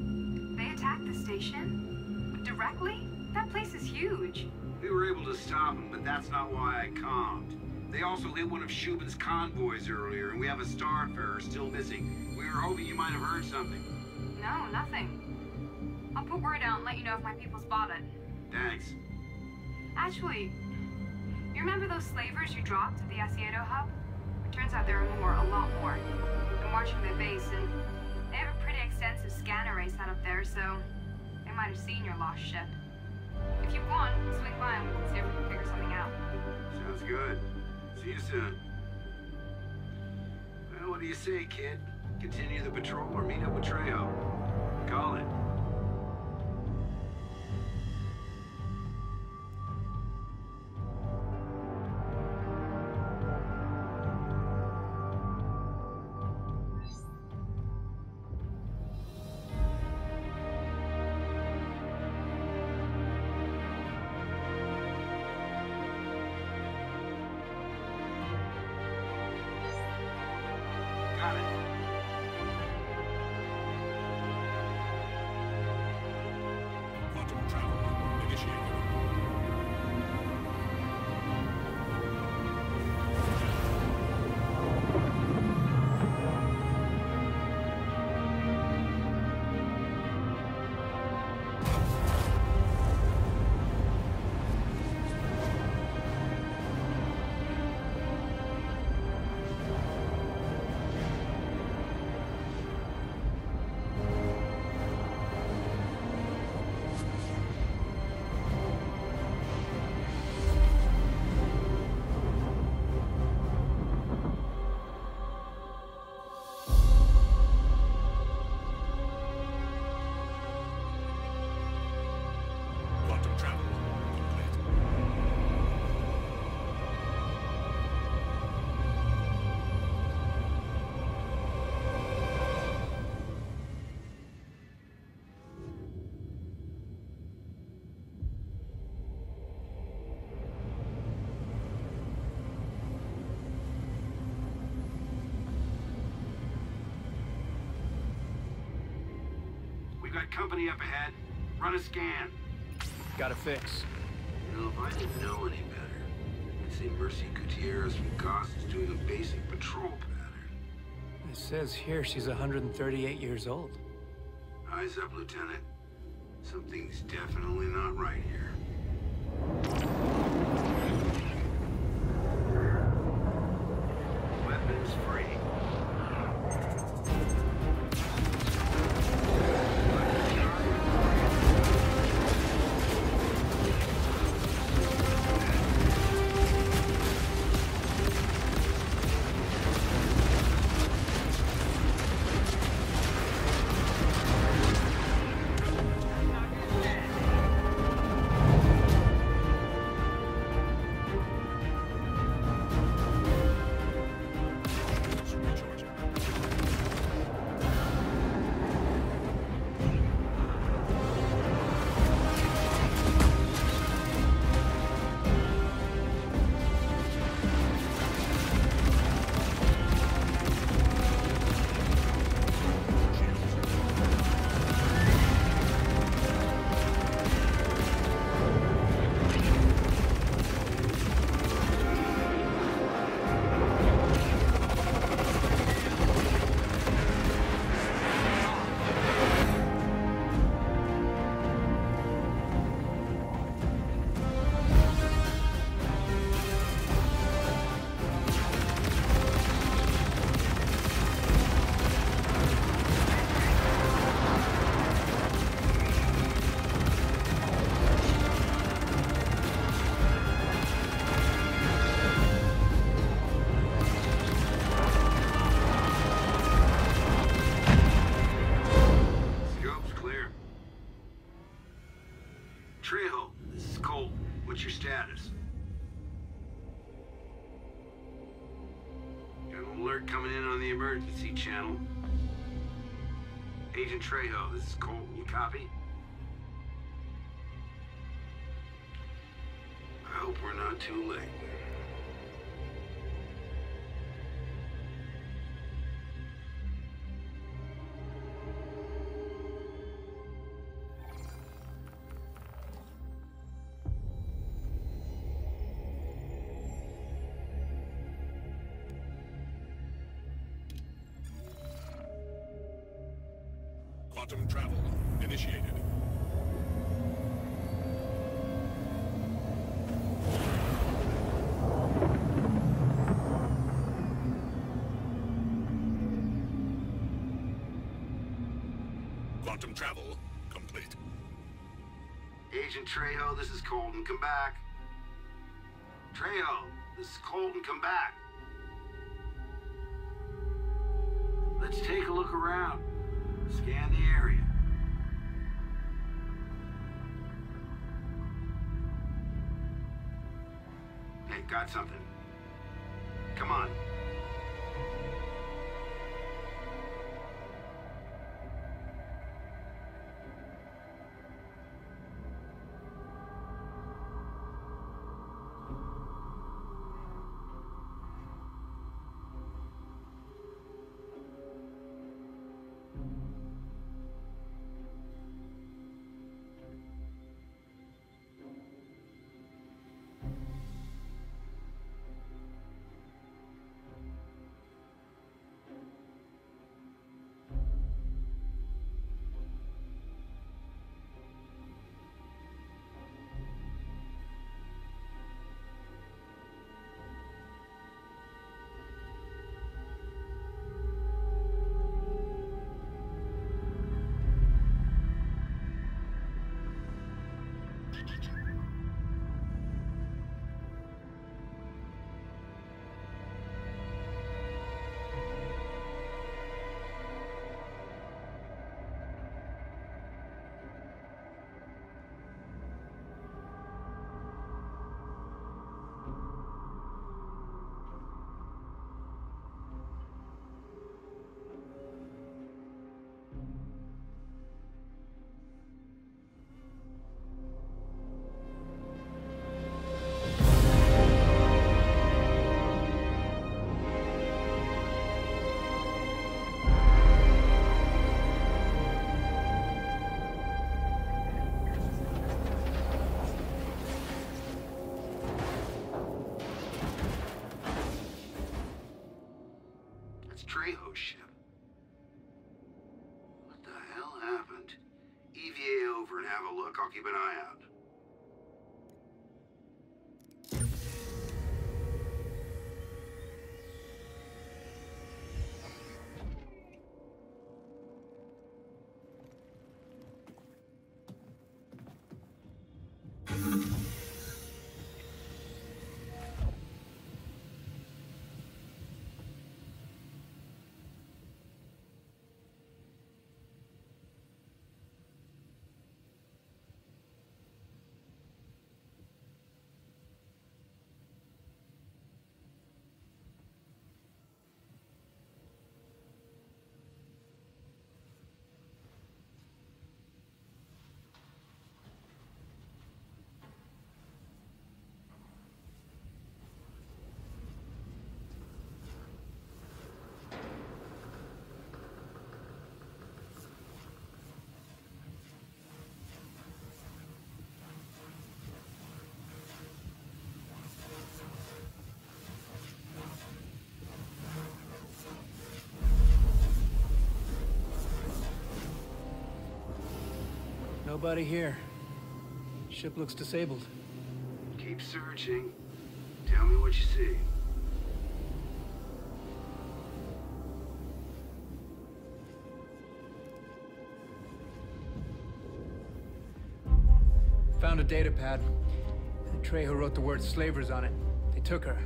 They attacked the station? Directly? That place is huge. We were able to stop them, but that's not why I calmed. They also hit one of Shubin's convoys earlier, and we have a Starfarer still missing. We were hoping you might have heard something. No, nothing. I'll put word out and let you know if my people spot it. Thanks. Actually, you remember those slavers you dropped at the Asiedo hub? It turns out there are more, a lot more. I'm watching their base, and they have a pretty extensive scan array set up there, so they might have seen your lost ship. If you want, swing by and we can see if we can figure something out. Sounds good. See you soon. Well, what do you say, kid? Continue the patrol or meet up with Trejo? Call it. got company up ahead. Run a scan. Got a fix. You know, if I didn't know any better, I'd say Mercy Gutierrez from Goss is doing a basic patrol pattern. It says here she's 138 years old. Eyes up, Lieutenant. Something's definitely not right here. Weapons free. Trejo, this is Colt. What's your status? Got an alert coming in on the emergency channel. Agent Trejo, this is Colt. You copy? I hope we're not too late. Quantum travel initiated. Quantum travel complete. Agent Trejo, this is Colton. Come back. Trejo, this is Colton. Come back. Let's take a look around. Scan the area. Hey, got something. Come on. Trejo ship. What the hell happened? EVA over and have a look. I'll keep an eye out. Nobody here. Ship looks disabled. Keep searching. Tell me what you see. Found a data pad. Trejo wrote the word slavers on it. They took her.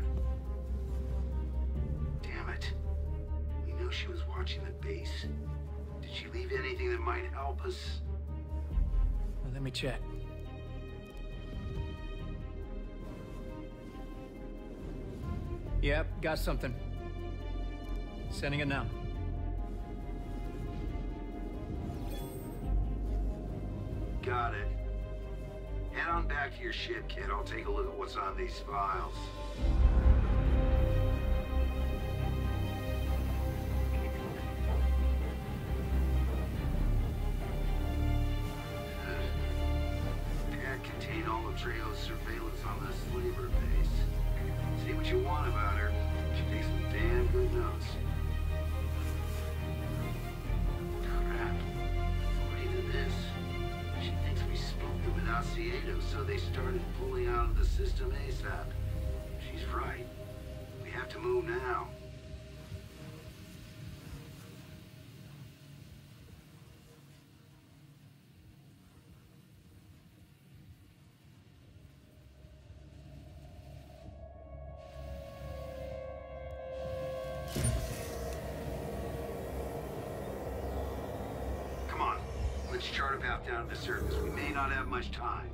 Damn it. We know she was watching the base. Did she leave anything that might help us? Well, let me check. Yep, got something. Sending it now. Got it. Head on back to your ship, kid. I'll take a look at what's on these files. Pad contain all of Trejo's surveillance on the slaver base. Say what you want about her. She takes some damn good notes. Crap. According to this, she thinks we spoke them in Asiedo, so they started pulling out of the system ASAP. She's right. We have to move now. Come on, let's chart a path down to the surface. We may not have much time.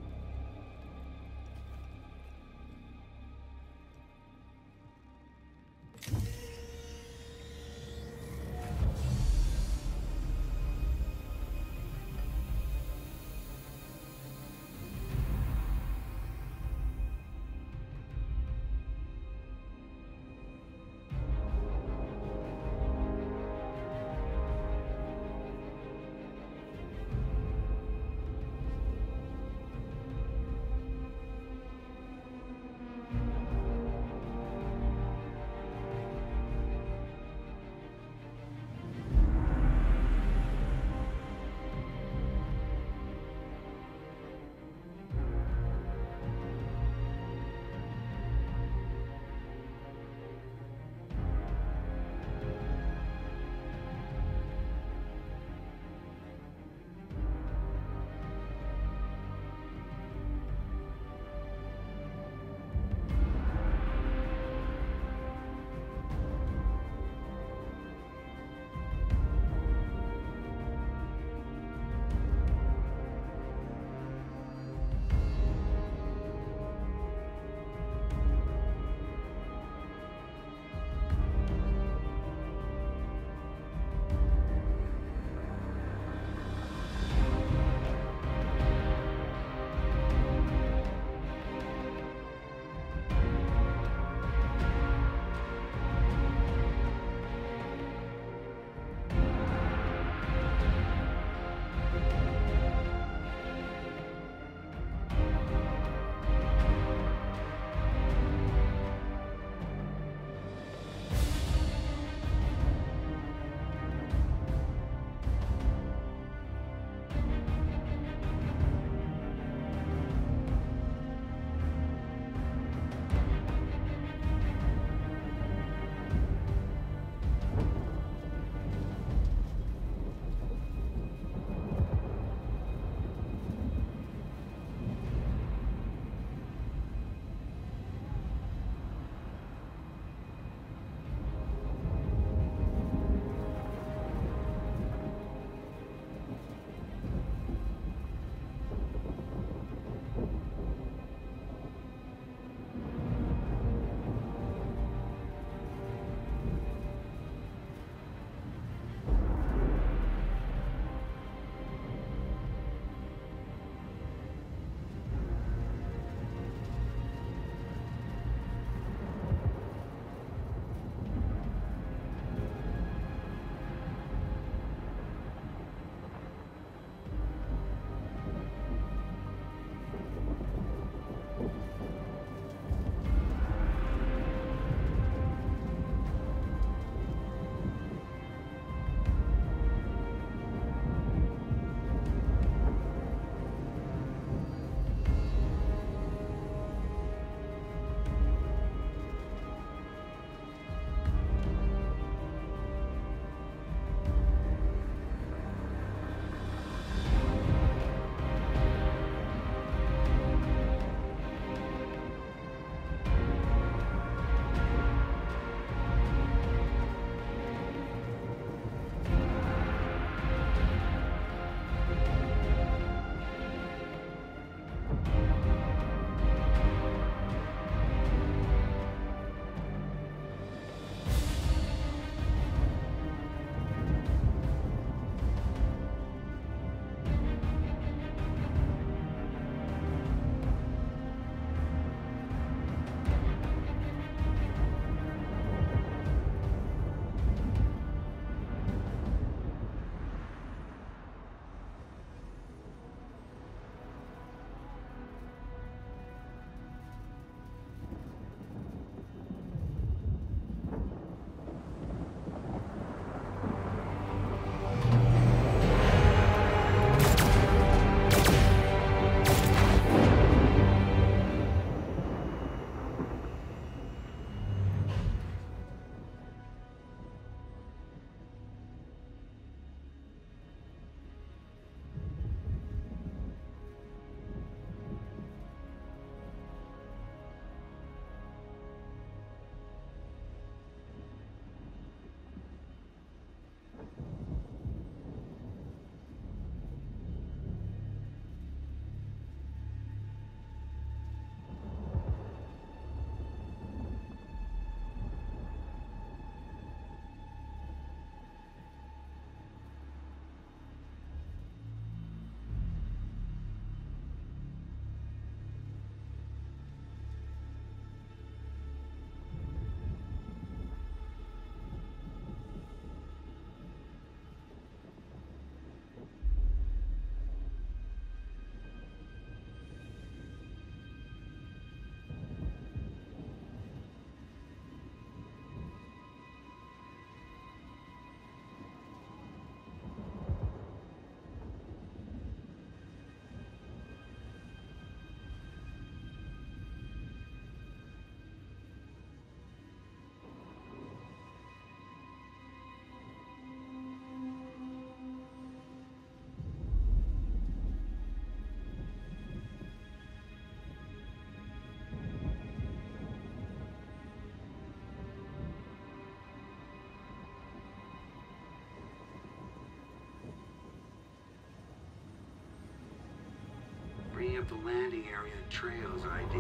got the landing area and trails ID'd.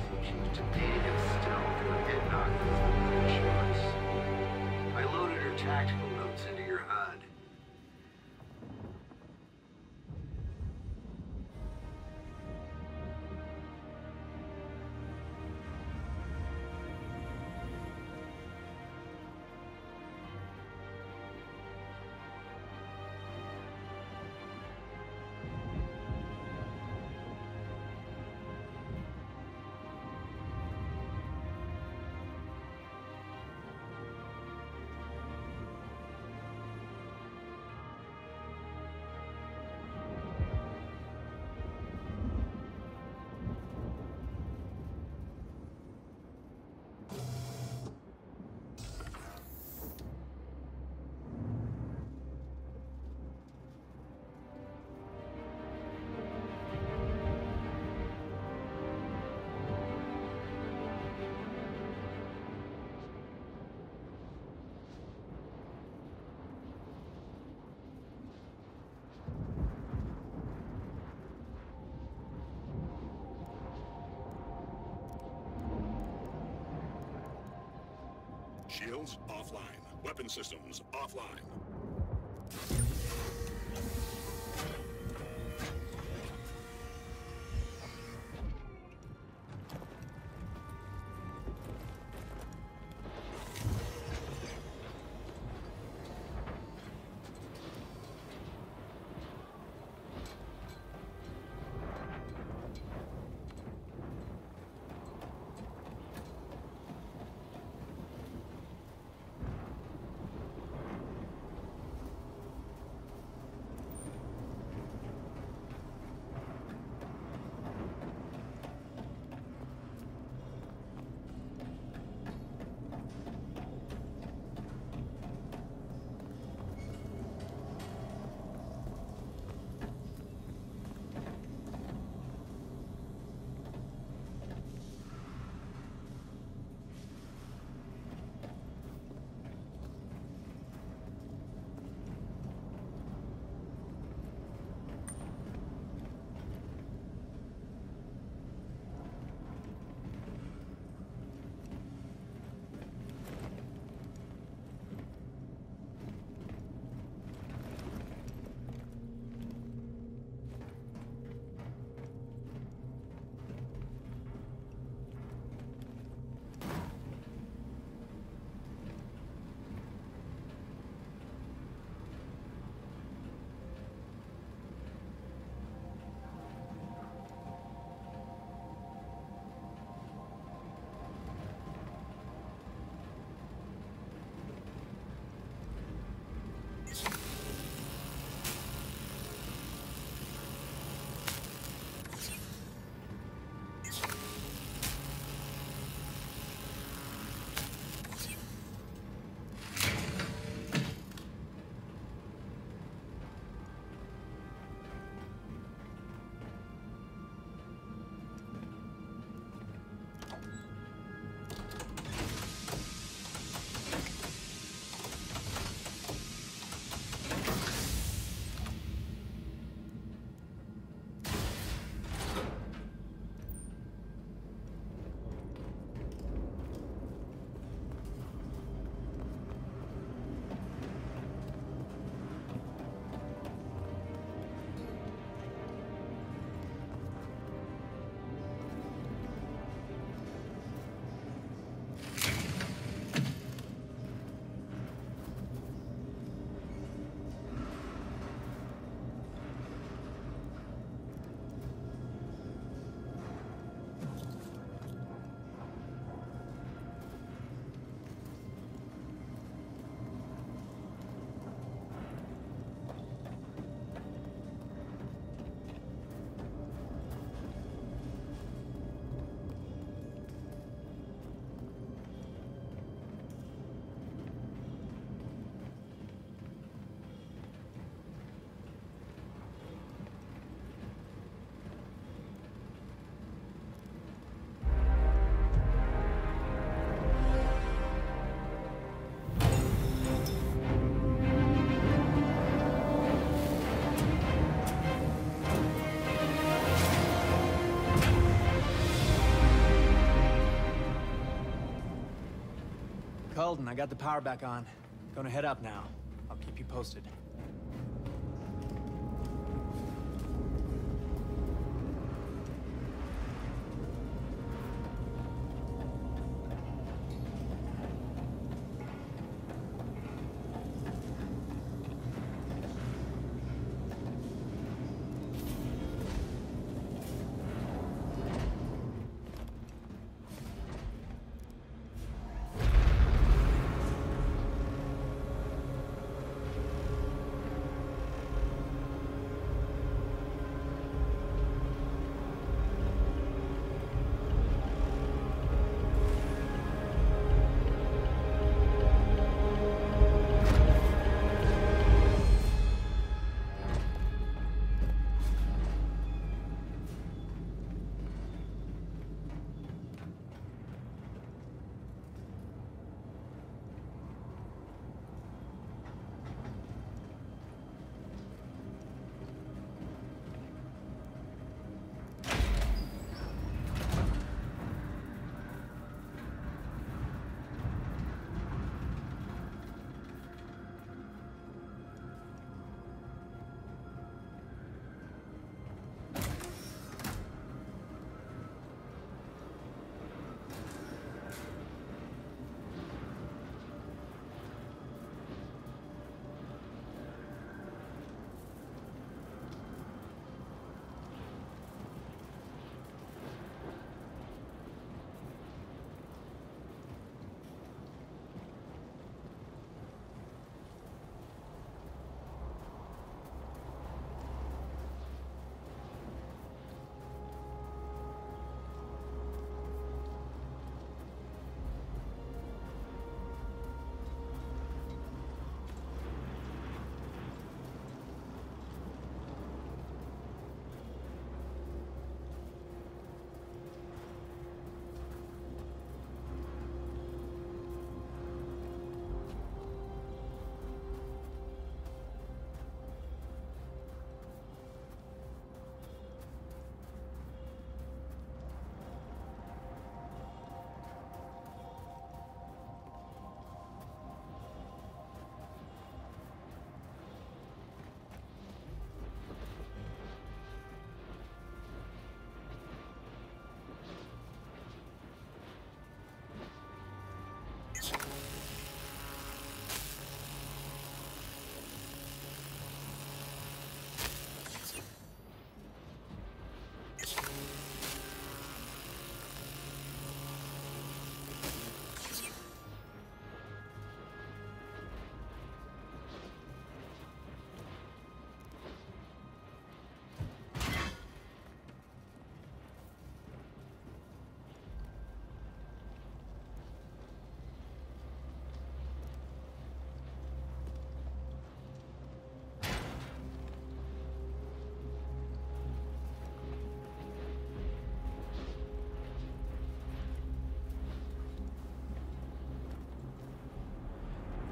Seems she was debating in stealth or head knocking was the better choice. I loaded her tactical notes into your HUD. Shields offline. Weapon systems offline. Cullen, I got the power back on. Gonna head up now. I'll keep you posted.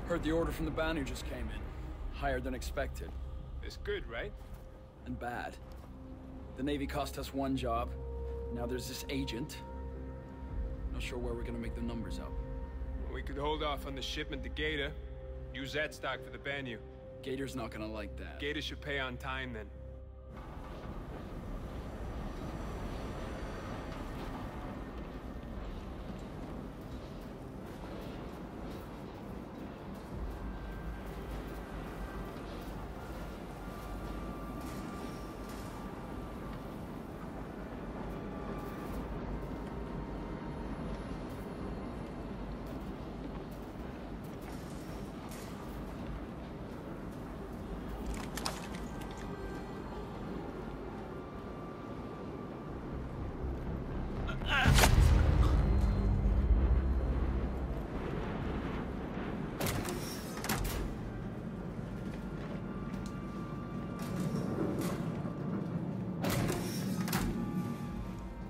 Heard the order from the Banu just came in. Higher than expected. It's good, right? And bad. The Navy cost us one job. Now there's this agent. Not sure where we're gonna make the numbers up. We could hold off on the shipment to Gator. Use that stock for the Banu. Gator's not gonna like that. Gator should pay on time then.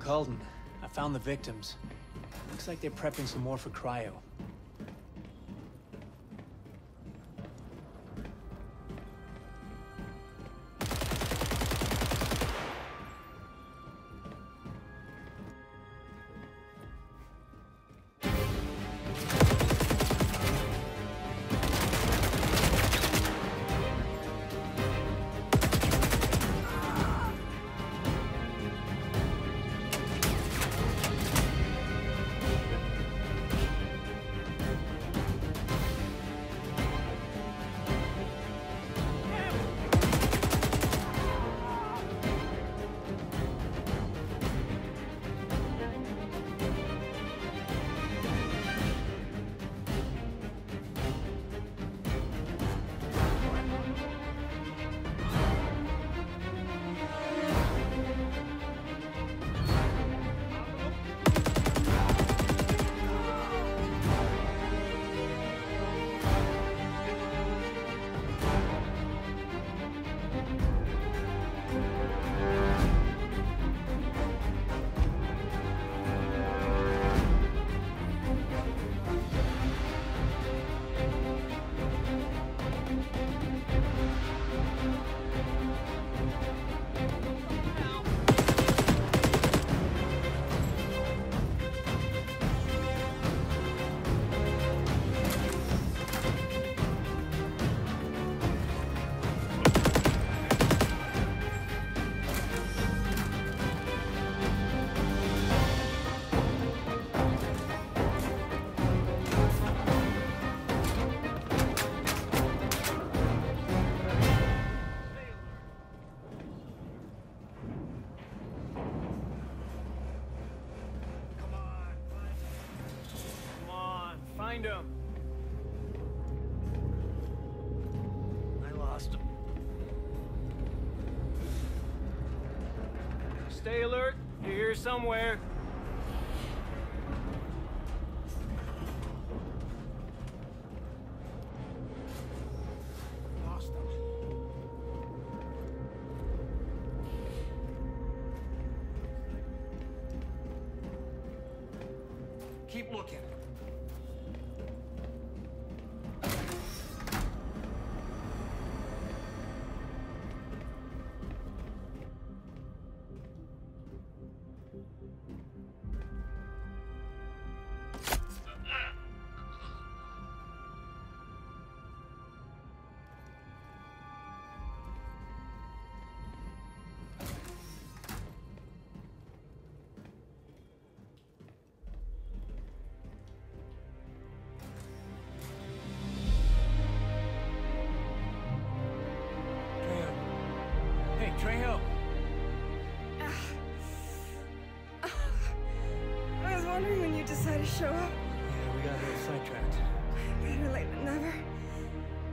Cullen, I found the victims. Looks like they're prepping some more for cryo. find him. I lost him. Stay alert. You're here somewhere. Lost him. Keep looking. Trejo. I was wondering when you decided to show up. Yeah, we got a little sidetracked. Better late than never.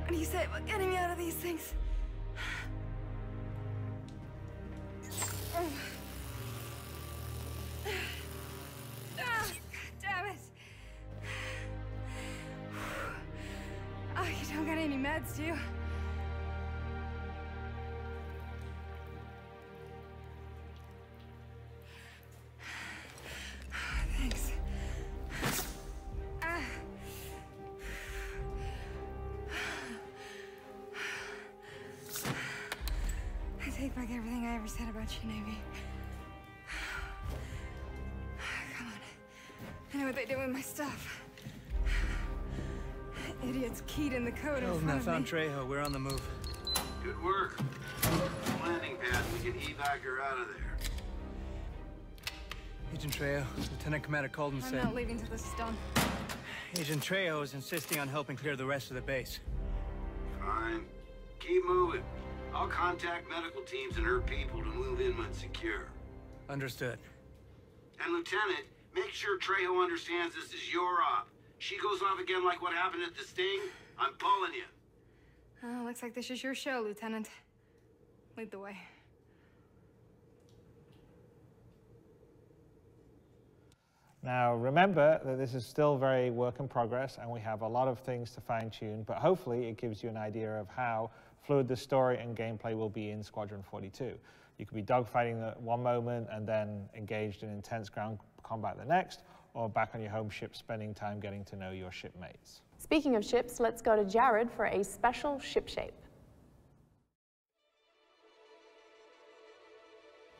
What do you say about getting me out of these things? Damn it. Oh, you don't got any meds, do you? Thanks. I take back everything I ever said about you, Navy. Come on. I know what they did with my stuff. Idiots keyed in the code in front I of found me. Trejo. We're on the move. Good work. Landing pad, we can evac her out of there. Agent Trejo, Lieutenant Commander Colden I'm said... not leaving till this is done. Agent Trejo is insisting on helping clear the rest of the base. Fine. Keep moving. I'll contact medical teams and her people to move in when secure. Understood. And Lieutenant, make sure Trejo understands this is your op. She goes off again like what happened at the Sting, I'm pulling you. Oh, looks like this is your show, Lieutenant. Lead the way. Now, remember that this is still very work in progress and we have a lot of things to fine-tune, but hopefully it gives you an idea of how fluid the story and gameplay will be in Squadron 42. You could be dogfighting at one moment and then engaged in intense ground combat the next, or back on your home ship spending time getting to know your shipmates. Speaking of ships, let's go to Jared for a special Shipshape.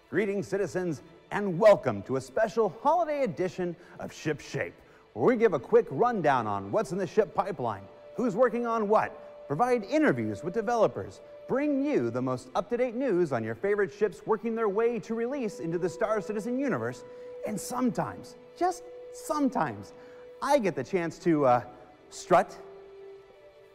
Greetings, citizens, and welcome to a special holiday edition of Shipshape, where we give a quick rundown on what's in the ship pipeline, who's working on what, provide interviews with developers, bring you the most up-to-date news on your favorite ships working their way to release into the Star Citizen universe, and sometimes, just sometimes, I get the chance to strut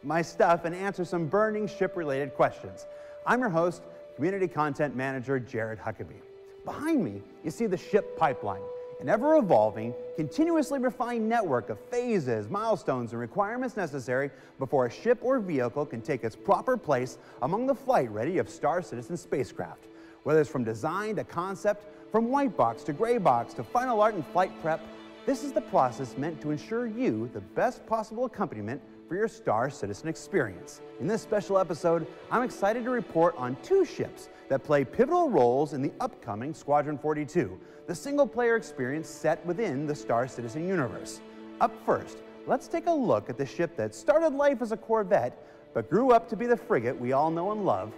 my stuff and answer some burning ship-related questions. I'm your host, Community Content Manager Jared Huckabee. Behind me, you see the ship pipeline, an ever-evolving, continuously refined network of phases, milestones, and requirements necessary before a ship or vehicle can take its proper place among the flight-ready of Star Citizen spacecraft. Whether it's from design to concept, from white box to gray box to final art and flight prep, this is the process meant to ensure you the best possible accompaniment for your Star Citizen experience. In this special episode, I'm excited to report on two ships that play pivotal roles in the upcoming Squadron 42, the single-player experience set within the Star Citizen universe. Up first, let's take a look at the ship that started life as a Corvette, but grew up to be the frigate we all know and love,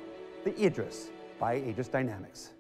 the Idris by Aegis Dynamics.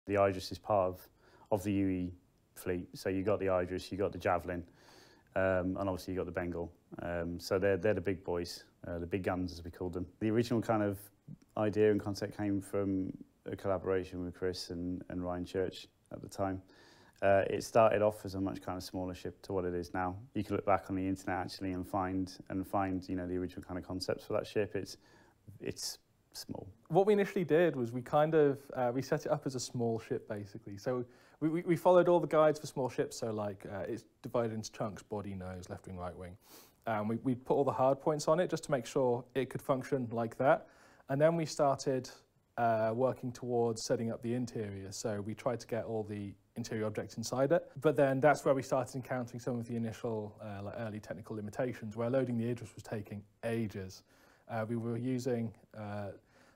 The Idris is part of the UE fleet. So you got the Idris, you got the Javelin, and obviously you got the Bengal. So they're the big boys, the big guns as we called them. The original kind of idea and concept came from a collaboration with Chris and Ryan Church at the time. It started off as a much kind of smaller ship to what it is now. You can look back on the internet actually and find you know the original kind of concepts for that ship. It's small. What we initially did was we kind of we set it up as a small ship basically. So we followed all the guides for small ships. So like it's divided into chunks: body, nose, left wing, right wing. We put all the hard points on it just to make sure it could function like that. And then we started working towards setting up the interior. So we tried to get all the interior objects inside it. But then that's where we started encountering some of the initial like early technical limitations, where loading the Idris was taking ages. We were using,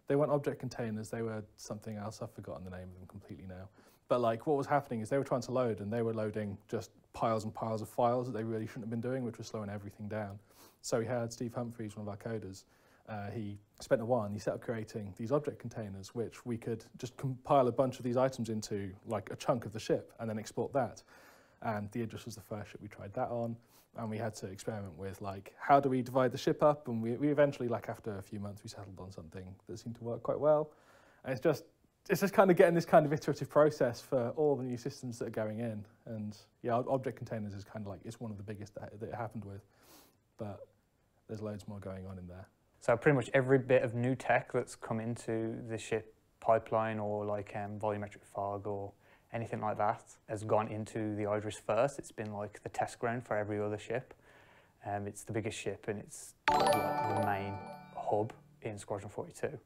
they weren't object containers, they were something else. I've forgotten the name of them completely now. But like what was happening is they were trying to load and they were loading just piles and piles of files that they really shouldn't have been doing, which was slowing everything down. So we had Steve Humphreys, one of our coders, he spent a while and he set up creating these object containers, which we could just compile a bunch of these items into like a chunk of the ship and then export that. And the Idris was the first ship we tried that on. And we had to experiment with like, how do we divide the ship up? And we eventually, like after a few months, we settled on something that seemed to work quite well. And it's just kind of getting this kind of iterative process for all the new systems that are going in. And yeah, object containers is kind of like, it's one of the biggest that it happened with. But there's loads more going on in there. So pretty much every bit of new tech that's come into the ship pipeline or like volumetric fog or anything like that has gone into the Idris first. It's been like the test ground for every other ship. It's the biggest ship and it's like the main hub in Squadron 42.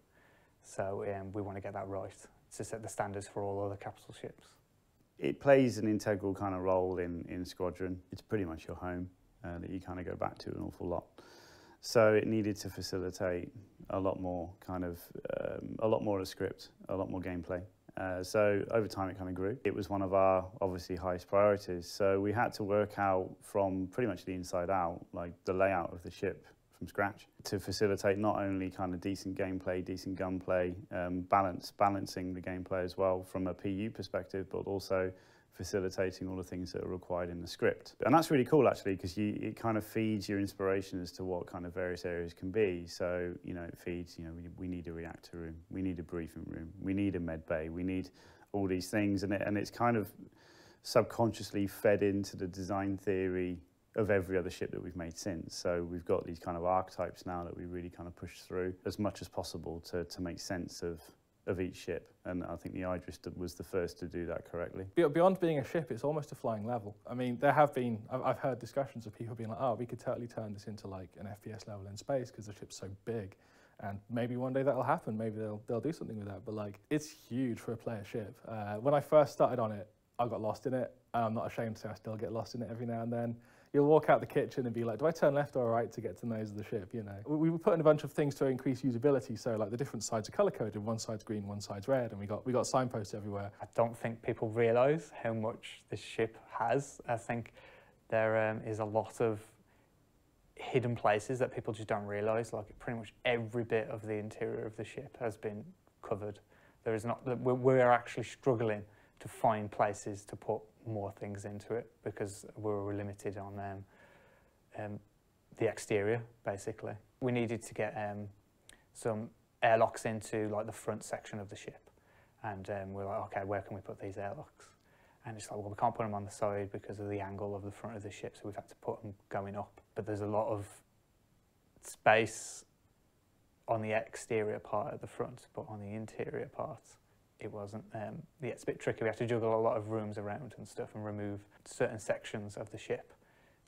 So we want to get that right to set the standards for all other capital ships. It plays an integral kind of role in Squadron. It's pretty much your home that you kind of go back to an awful lot. So it needed to facilitate a lot more kind of, a lot more of the script, a lot more gameplay. So over time it kind of grew. It was one of our obviously highest priorities. So we had to work out from pretty much the inside out, like the layout of the ship from scratch to facilitate not only kind of decent gameplay, decent gunplay, balancing the gameplay as well from a PU perspective, but also facilitating all the things that are required in the script. And that's really cool actually, because it kind of feeds your inspiration as to what kind of various areas can be. So, you know, it feeds, you know, we need a reactor room, we need a briefing room, we need a med bay, we need all these things. And it's kind of subconsciously fed into the design theory of every other ship that we've made since. So we've got these kind of archetypes now that we really kind of push through as much as possible to make sense of each ship, and I think the Idris was the first to do that correctly. Beyond being a ship, it's almost a flying level. I mean, there have been, I've heard discussions of people being like, oh, we could totally turn this into like an FPS level in space because the ship's so big, and maybe one day that'll happen, maybe they'll do something with that, but like, it's huge for a player ship. When I first started on it, I got lost in it, and I'm not ashamed to say I still get lost in it every now and then. You'll walk out the kitchen and be like, do I turn left or right to get to the nose of the ship, you know? We were putting a bunch of things to increase usability, so like the different sides are color-coded, one side's green, one side's red, and we got signposts everywhere. I don't think people realise how much this ship has. I think there is a lot of hidden places that people just don't realise, like pretty much every bit of the interior of the ship has been covered. There is not, we're actually struggling to find places to put more things into it because we were limited on the exterior, basically. We needed to get some airlocks into like the front section of the ship, and we're like, okay, where can we put these airlocks? And it's like, well, we can't put them on the side because of the angle of the front of the ship, so we've had to put them going up. But there's a lot of space on the exterior part at the front, but on the interior part, it wasn't. Yeah, it's a bit tricky. We had to juggle a lot of rooms around and stuff and remove certain sections of the ship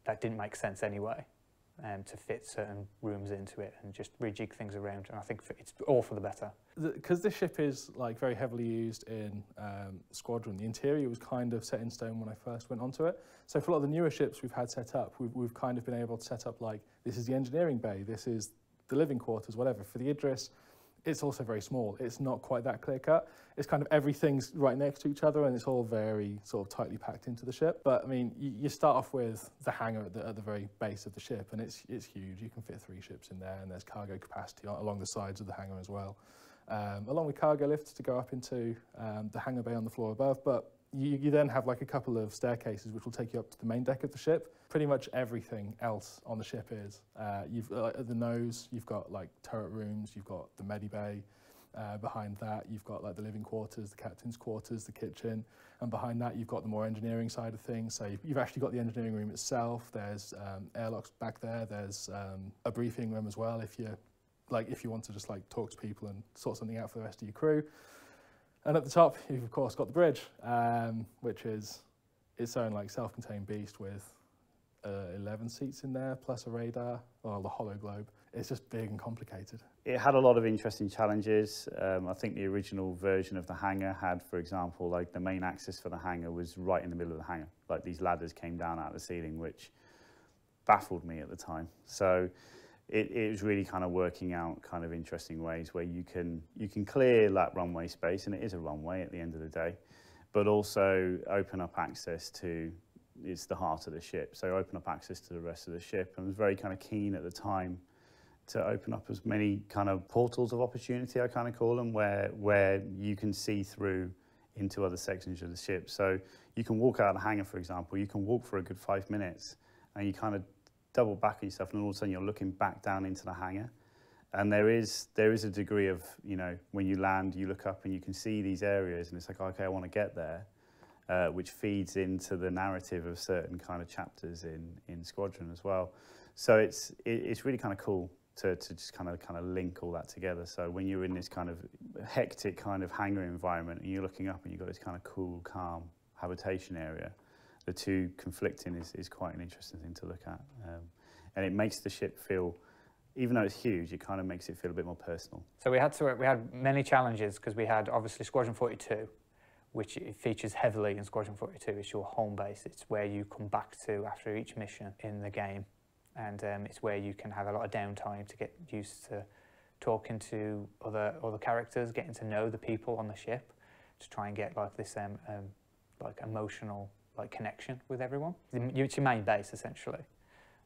that didn't make sense anyway, to fit certain rooms into it and just rejig things around. And I think it's all for the better. Because this ship is like very heavily used in Squadron, the interior was kind of set in stone when I first went onto it. So for a lot of the newer ships we've had set up, we've kind of been able to set up like, this is the engineering bay, this is the living quarters, whatever. For the Idris, it's also very small. It's not quite that clear cut. It's kind of everything's right next to each other and it's all very sort of tightly packed into the ship. But I mean, you start off with the hangar at the very base of the ship, and it's huge. You can fit 3 ships in there, and there's cargo capacity along the sides of the hangar as well. along with cargo lifts to go up into the hangar bay on the floor above. But you then have like a couple of staircases which will take you up to the main deck of the ship. Pretty much everything else on the ship is. You've at the nose, you've got like turret rooms, you've got the medi bay. Behind that, you've got like the living quarters, the captain's quarters, the kitchen, and behind that, you've got the more engineering side of things. So you've actually got the engineering room itself. There's airlocks back there. There's a briefing room as well if you want to just like talk to people and sort something out for the rest of your crew. And at the top, you've of course got the bridge, which is its own like self-contained beast with 11 seats in there, plus a radar, or the hollow globe. It's just big and complicated. It had a lot of interesting challenges. I think the original version of the hangar had, for example, like the main access for the hangar was right in the middle of the hangar. Like these ladders came down out of the ceiling, which baffled me at the time. So it was really kind of working out kind of interesting ways where you can clear that runway space, and it is a runway at the end of the day, but also open up access to, it's the heart of the ship, so open up access to the rest of the ship. And I was very kind of keen at the time to open up as many kind of portals of opportunity, I kind of call them, where you can see through into other sections of the ship. So you can walk out of the hangar, for example, you can walk for a good 5 minutes, and you kind of double back on yourself, and all of a sudden you're looking back down into the hangar. And there is a degree of, you know, when you land, you look up and you can see these areas, and it's like, okay, I want to get there, which feeds into the narrative of certain kind of chapters in Squadron as well. So it's really kind of cool to just kind of link all that together. So when you're in this kind of hectic kind of hangar environment, and you're looking up and you've got this kind of cool, calm habitation area, the two conflicting is quite an interesting thing to look at. And it makes the ship feel, even though it's huge, it kind of makes it feel a bit more personal. So we had many challenges, because we had obviously Squadron 42, which it features heavily in Squadron 42. It's your home base. It's where you come back to after each mission in the game. And it's where you can have a lot of downtime to get used to talking to other characters, getting to know the people on the ship, to try and get like this like emotional like connection with everyone. It's your main base essentially.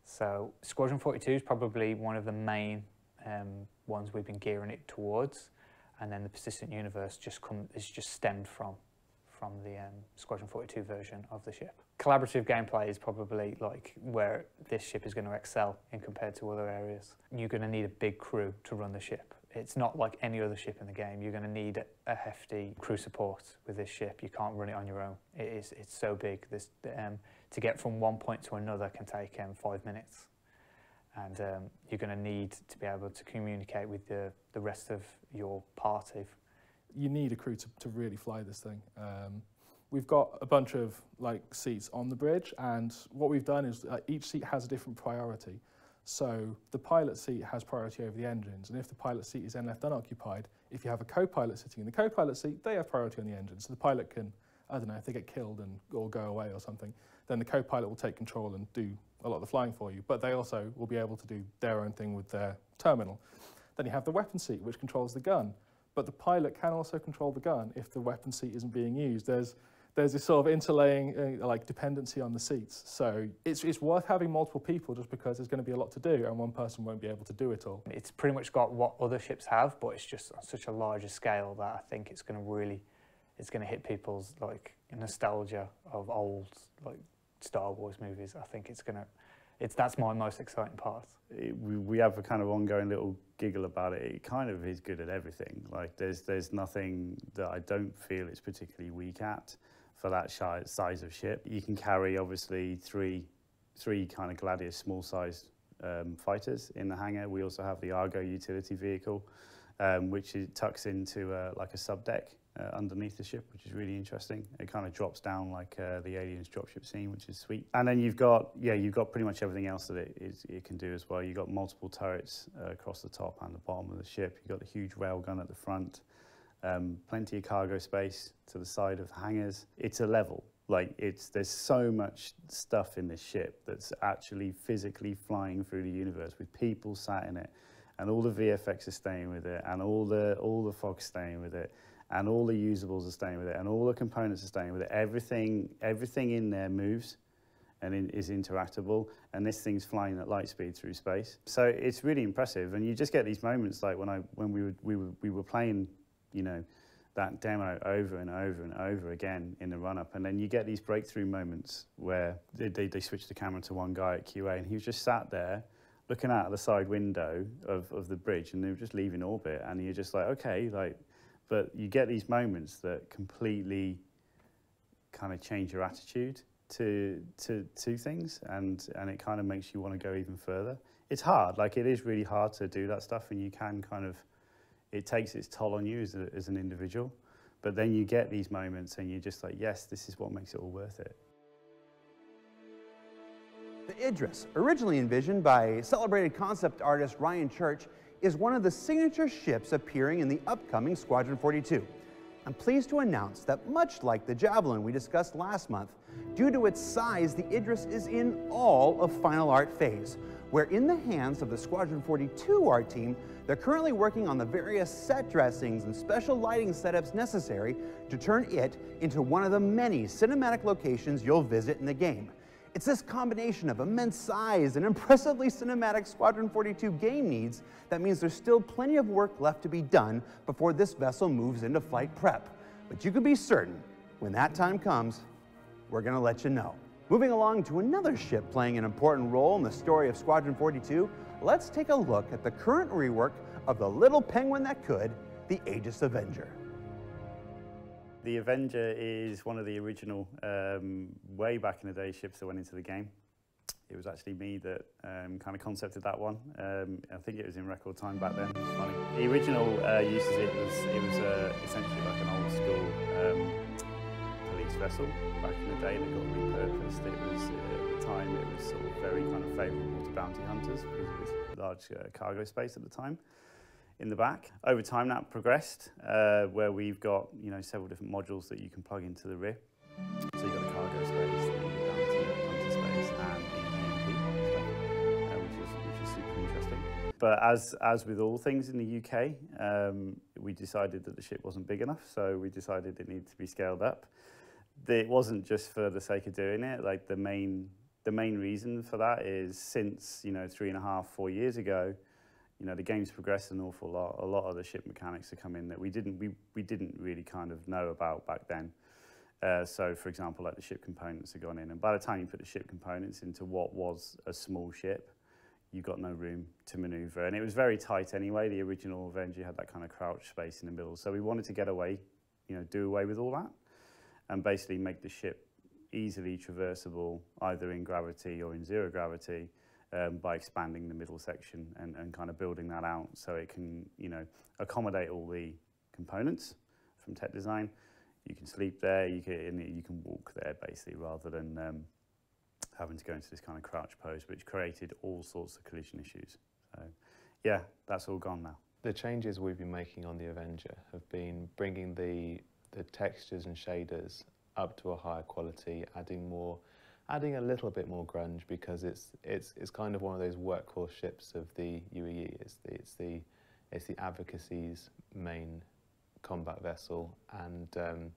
So Squadron 42 is probably one of the main ones we've been gearing it towards, and then the Persistent Universe is just stemmed from the Squadron 42 version of the ship. Collaborative gameplay is probably like where this ship is going to excel in compared to other areas. You're going to need a big crew to run the ship. It's not like any other ship in the game. You're going to need a hefty crew support with this ship. You can't run it on your own. It's so big. To get from one point to another can take 5 minutes. And you're going to need to be able to communicate with the rest of your party. You need a crew to really fly this thing. We've got a bunch of like seats on the bridge, and what we've done is each seat has a different priority. So the pilot seat has priority over the engines, and if the pilot seat is then left unoccupied, if you have a co-pilot sitting in the co-pilot seat, they have priority on the engine. So the pilot can, I don't know, if they get killed or go away or something, then the co-pilot will take control and do a lot of the flying for you, but they also will be able to do their own thing with their terminal. Then you have the weapon seat, which controls the gun, but the pilot can also control the gun if the weapon seat isn't being used. There's this sort of interlaying like dependency on the seats. So it's worth having multiple people, just because there's going to be a lot to do and one person won't be able to do it all. It's pretty much got what other ships have, but it's just on such a larger scale that I think it's going to hit people's like nostalgia of old like Star Wars movies. I think that's my most exciting part. We have a kind of ongoing little giggle about it. It kind of is good at everything. Like there's nothing that I don't feel it's particularly weak at for that size of ship. You can carry obviously three kind of Gladius small-sized fighters in the hangar. We also have the Argo utility vehicle, which tucks into like a subdeck underneath the ship, which is really interesting. It kind of drops down like the Aliens dropship scene, which is sweet. And then you've got pretty much everything else that it can do as well. You've got multiple turrets across the top and the bottom of the ship. You've got the huge railgun at the front. Plenty of cargo space to the side of the hangars. It's a level. Like there's so much stuff in this ship that's actually physically flying through the universe with people sat in it, and all the VFX are staying with it, and all the fog's staying with it, and all the usables are staying with it, and all the components are staying with it. Everything in there moves, and is interactable, and this thing's flying at light speed through space. So it's really impressive, and you just get these moments like when we were playing, you know, that demo over and over and over again in the run-up, and then you get these breakthrough moments where they switch the camera to one guy at QA, and he was just sat there looking out of the side window of the bridge, and they were just leaving orbit, and you're just like, okay, like, but you get these moments that completely kind of change your attitude to things, and it kind of makes you want to go even further. It's hard, like it is really hard to do that stuff, and you can kind of, it takes its toll on you as an individual, but then you get these moments and you're just like, yes, this is what makes it all worth it. The Idris, originally envisioned by celebrated concept artist Ryan Church, is one of the signature ships appearing in the upcoming Squadron 42. I'm pleased to announce that much like the Javelin we discussed last month, due to its size, the Idris is in all of final art phase, where in the hands of the Squadron 42 art team, they're currently working on the various set dressings and special lighting setups necessary to turn it into one of the many cinematic locations you'll visit in the game. It's this combination of immense size and impressively cinematic Squadron 42 game needs that means there's still plenty of work left to be done before this vessel moves into flight prep. But you can be certain, when that time comes, we're gonna let you know. Moving along to another ship playing an important role in the story of Squadron 42, let's take a look at the current rework of the little penguin that could, the Aegis Avenger. The Avenger is one of the original, way back in the day, ships that went into the game. It was actually me that kind of concepted that one. I think it was in record time back then. It's funny. The original uses it was essentially like an old school police vessel back in the day that got repurposed. It was at the time it was sort of very kind of favourable to bounty hunters because it was large cargo space at the time in the back. Over time that progressed where we've got, you know, several different modules that you can plug into the rear. So you've got the cargo space, the bounty hunter space, and the EMP stuff, which is super interesting. But as with all things in the UK, we decided that the ship wasn't big enough, so we decided it needed to be scaled up. It wasn't just for the sake of doing it. Like the main reason for that is since, you know, 3.5, 4 years ago, you know, the game's progressed an awful lot. A lot of the ship mechanics have come in that we didn't really kind of know about back then. So, for example, like the ship components have gone in, and by the time you put the ship components into what was a small ship, you got no room to maneuver, and it was very tight anyway. The original Avenger had that kind of crouch space in the middle, so we wanted to get away, you know, do away with all that, and basically make the ship easily traversable either in gravity or in zero gravity. By expanding the middle section and kind of building that out so it can, you know, accommodate all the components from tech design. You can sleep there, you can walk there basically, rather than having to go into this kind of crouch pose, which created all sorts of collision issues. So yeah, that's all gone now. The changes we've been making on the Avenger have been bringing the textures and shaders up to a higher quality, adding a little bit more grunge, because it's kind of one of those workhorse ships of the UEE. It's the advocacy's main combat vessel, and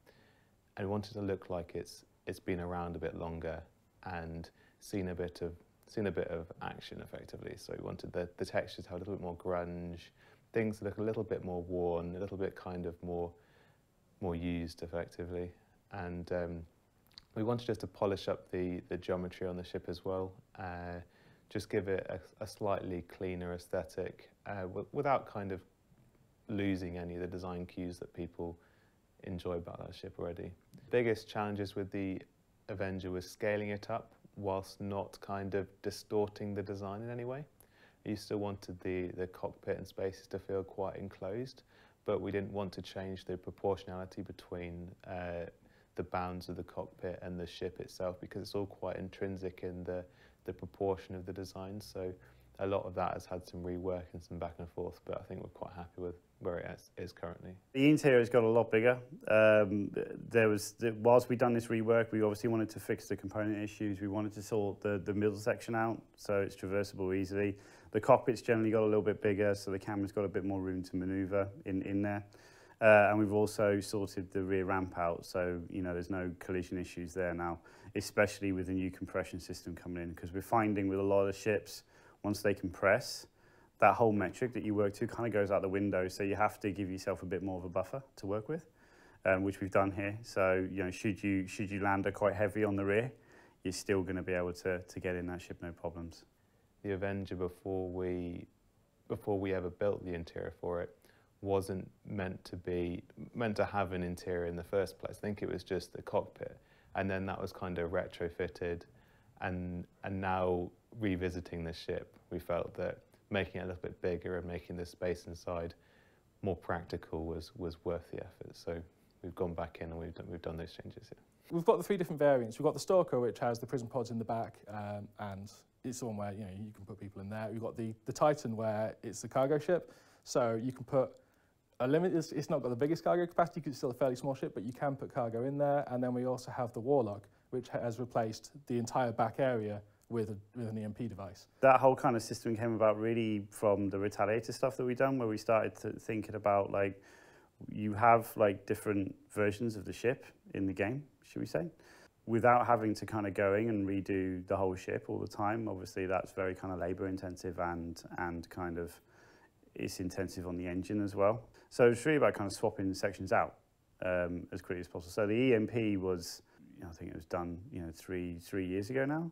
we wanted to look like it's been around a bit longer and seen a bit of action effectively. So we wanted the textures to have a little bit more grunge, things to look a little bit more worn, a little bit kind of more used effectively, and we wanted just to polish up the geometry on the ship as well, just give it a slightly cleaner aesthetic without kind of losing any of the design cues that people enjoy about that ship already. The biggest challenges with the Avenger was scaling it up whilst not kind of distorting the design in any way. You still wanted the cockpit and spaces to feel quite enclosed, but we didn't want to change the proportionality between the bounds of the cockpit and the ship itself, because it's all quite intrinsic in the proportion of the design. So a lot of that has had some rework and some back and forth, but I think we're quite happy with where it is currently. The interior has got a lot bigger. Whilst we've done this rework, we obviously wanted to fix the component issues. We wanted to sort the middle section out so it's traversable easily. The cockpit's generally got a little bit bigger, so the camera's got a bit more room to maneuver in there. And we've also sorted the rear ramp out, so there's no collision issues there now, especially with the new compression system coming in, because we're finding with a lot of ships, once they compress, that whole metric that you work to kind of goes out the window, so you have to give yourself a bit more of a buffer to work with, which we've done here. So should you land quite heavy on the rear, you're still going to be able to get in that ship no problems. The Avenger, before we ever built the interior for it, wasn't meant to have an interior in the first place. I think it was just the cockpit, and then that was kind of retrofitted, and now revisiting the ship, we felt that making it a little bit bigger and making the space inside more practical was worth the effort. So we've gone back in and we've done those changes here. We've got the 3 different variants. We've got the Stalker, which has the prison pods in the back, and it's the one where you can put people in there. We've got the Titan, where it's the cargo ship, so you can put a limit. It's not got the biggest cargo capacity because it's still a fairly small ship, but you can put cargo in there. And then we also have the Warlock, which has replaced the entire back area with an EMP device. That whole kind of system came about really from the Retaliator stuff that we've done, where we started thinking about, like, you have like different versions of the ship in the game, should we say, without having to kind of going and redo the whole ship all the time. Obviously that's very kind of labor intensive and kind of it's intensive on the engine as well. So it's really about kind of swapping sections out as quickly as possible. So the EMP was, I think it was done 3 years ago now.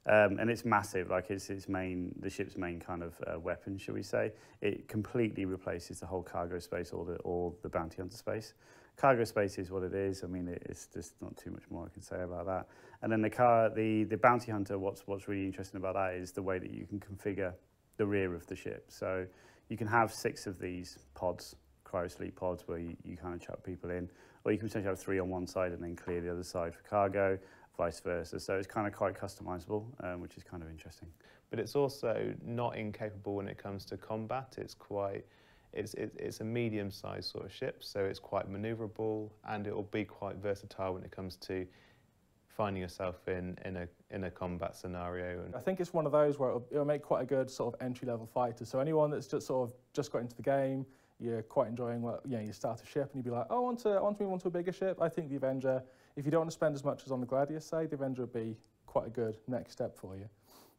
And it's massive, like it's the ship's main kind of weapon, shall we say. It completely replaces the whole cargo space or the bounty hunter space. Cargo space is what it is. I mean, it's just not too much more I can say about that. And then the bounty hunter, what's really interesting about that is the way that you can configure the rear of the ship. So you can have 6 of these pods, cryo-sleep pods, where you kind of chuck people in, or you can potentially have 3 on one side and then clear the other side for cargo, vice versa. So it's kind of quite customizable, which is kind of interesting. But it's also not incapable when it comes to combat. It's a medium-sized sort of ship, so it's quite maneuverable, and it will be quite versatile when it comes to finding yourself in a combat scenario. And I think it's one of those where it'll make quite a good sort of entry-level fighter. So anyone that's just got into the game, you're quite enjoying you start a ship and you'd be like, oh, I want to move on to a bigger ship. I think the Avenger, if you don't want to spend as much as on the Gladius, say, the Avenger would be quite a good next step for you.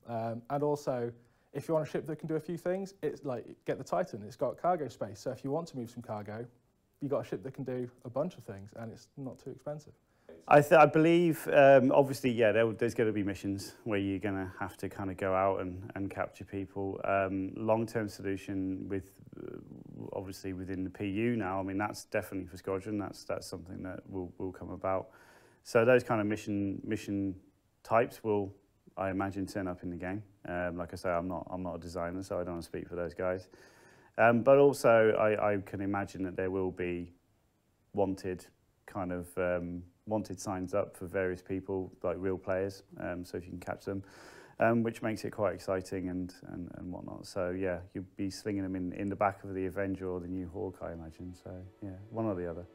And also, if you want a ship that can do a few things, it's like, get the Titan. It's got cargo space. So if you want to move some cargo, you've got a ship that can do a bunch of things, and it's not too expensive. I believe, obviously, yeah, there's going to be missions where you're going to have to kind of go out and capture people. Long-term solution with, obviously, within the PU now, I mean, that's definitely for Squadron. That's something that will come about. So those kind of mission types will, I imagine, turn up in the game. Like I say, I'm not a designer, so I don't want to speak for those guys. But also, I can imagine that there will be wanted signs up for various people, like real players, so if you can catch them, which makes it quite exciting and whatnot. So yeah, you'll be slinging them in the back of the Avenger or the new Hawk, I imagine. So yeah, one or the other.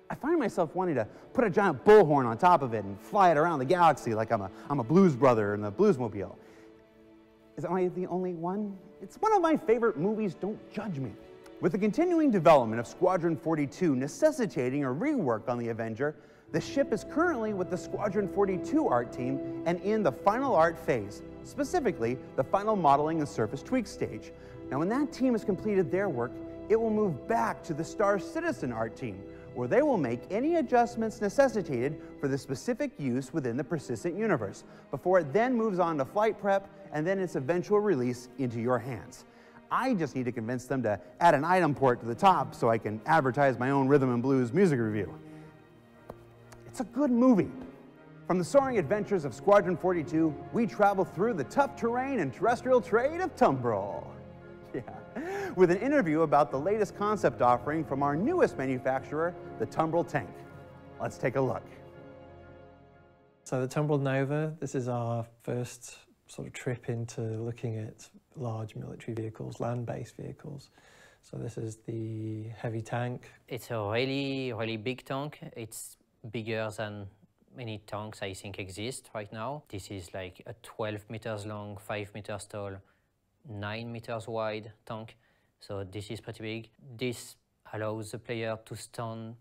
I find myself wanting to put a giant bullhorn on top of it and fly it around the galaxy like I'm a blues brother in the Bluesmobile. Am I the only one? It's one of my favorite movies, don't judge me. With the continuing development of Squadron 42 necessitating a rework on the Avenger, the ship is currently with the Squadron 42 art team and in the final art phase, specifically the final modeling and surface tweak stage. Now, when that team has completed their work, it will move back to the Star Citizen art team, where they will make any adjustments necessitated for the specific use within the persistent universe, before it then moves on to flight prep and then its eventual release into your hands. I just need to convince them to add an item port to the top so I can advertise my own rhythm and blues music review. It's a good movie. From the soaring adventures of Squadron 42, we travel through the tough terrain and terrestrial trade of Tumbril. Yeah, with an interview about the latest concept offering from our newest manufacturer, the Tumbril tank. Let's take a look. So the Tumbril Nova, this is our first sort of trip into looking at large military vehicles, land-based vehicles. So this is the heavy tank. It's a really, really big tank. It's bigger than many tanks I think exist right now. This is like a 12 meters long, 5 meters tall, 9 meters wide tank. So this is pretty big. This allows the player to stand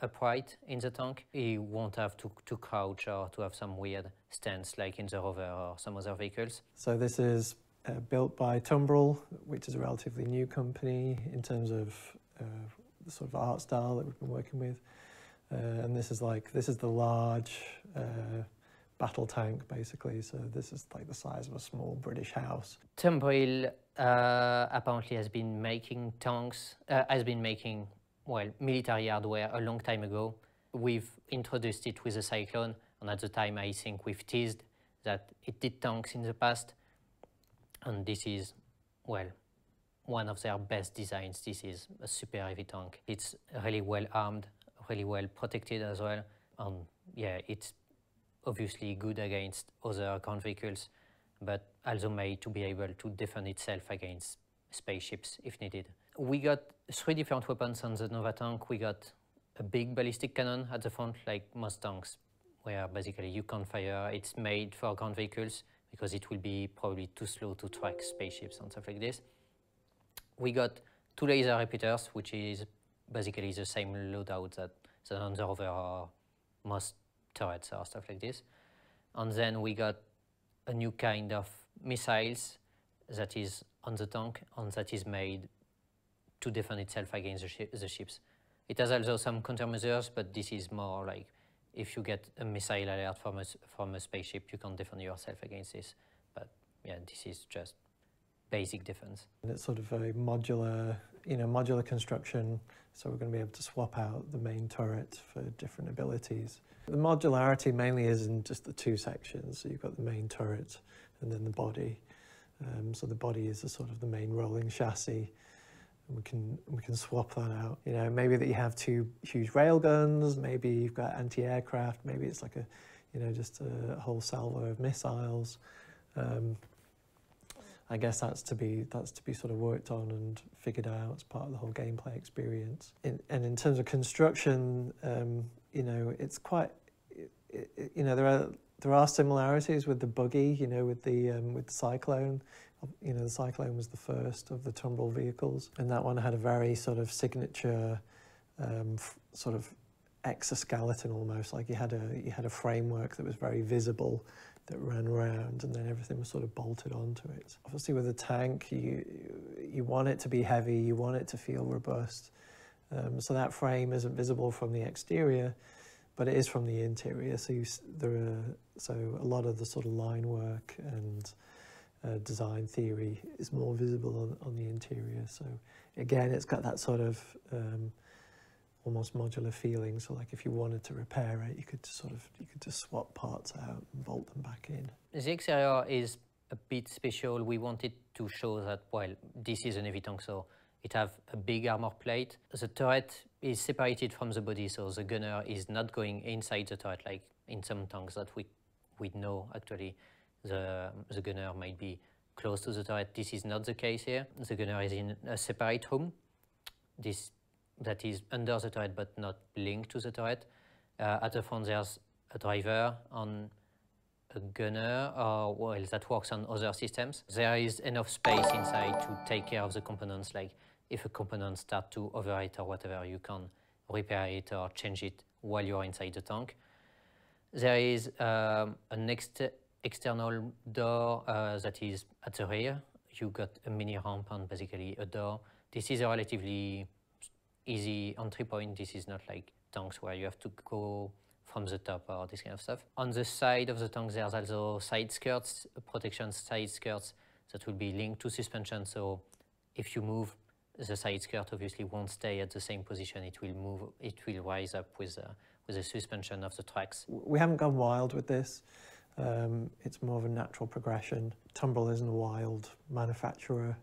upright in the tank. He won't have to crouch or to have some weird stance like in the Rover or some other vehicles. So this is built by Tumbril, which is a relatively new company in terms of the sort of art style that we've been working with. And this is the large battle tank, basically. So this is like the size of a small British house. Tumbril apparently has been making tanks, well, military hardware a long time ago. We've introduced it with the Cyclone, and at the time I think we've teased that it did tanks in the past, and this is, well, one of their best designs. This is a super heavy tank. It's really well armed, really well protected as well, and yeah, it's obviously good against other ground vehicles, but also made to be able to defend itself against spaceships if needed. We got 3 different weapons on the Nova tank. We got a big ballistic cannon at the front, like most tanks, where basically you can't fire. It's made for ground vehicles because it will be probably too slow to track spaceships and stuff like this. We got 2 laser repeaters, which is basically the same loadout that on the Rover or most turrets or stuff like this. And then we got a new kind of missiles that is on the tank and that is made to defend itself against the ships. It has also some countermeasures, but this is more like if you get a missile alert from a spaceship, you can defend yourself against this. But yeah, this is just basic defense. And it's sort of a modular, modular construction, so we're going to be able to swap out the main turret for different abilities. The modularity mainly is in just the 2 sections. So you've got the main turret and then the body. So the body is the sort of the main rolling chassis. And we can swap that out. Maybe that you have 2 huge rail guns. Maybe you've got anti-aircraft. Maybe it's like just a whole salvo of missiles. I guess that's to be sort of worked on and figured out as part of the whole gameplay experience. And in terms of construction, it's quite, there are similarities with the buggy, with the Cyclone. The Cyclone was the first of the Tumbril vehicles, and that one had a very sort of signature, sort of exoskeleton almost. Like you had a framework that was very visible, that ran around, and then everything was sort of bolted onto it. Obviously, with a tank, you want it to be heavy, you want it to feel robust. So that frame isn't visible from the exterior, but it is from the interior. So a lot of the sort of line work and design theory is more visible on the interior. So again, it's got that sort of almost modular feeling. So like if you wanted to repair it, you could just swap parts out and bolt them back in. The exterior is a bit special. We wanted to show that, well, this is an heavy tank, so it have a big armor plate. The turret is separated from the body, so the gunner is not going inside the turret like in some tanks that we know actually the gunner might be close to the turret. This is not the case here. The gunner is in a separate room. That is under the turret but not linked to the turret. At the front there's a driver and a gunner that works on other systems. There is enough space inside to take care of the components, like if a component starts to overheat or whatever, you can repair it or change it while you're inside the tank. There is an external door that is at the rear. You got a mini ramp and basically a door. This is a relatively easy entry point. This is not like tanks where you have to go from the top or this kind of stuff. On the side of the tank there's also side skirts, protection side skirts that will be linked to suspension, so if you move, the side skirt obviously won't stay at the same position, it will move, it will rise up with the suspension of the tracks. We haven't gone wild with this. It's more of a natural progression. Tumbril isn't a wild manufacturer,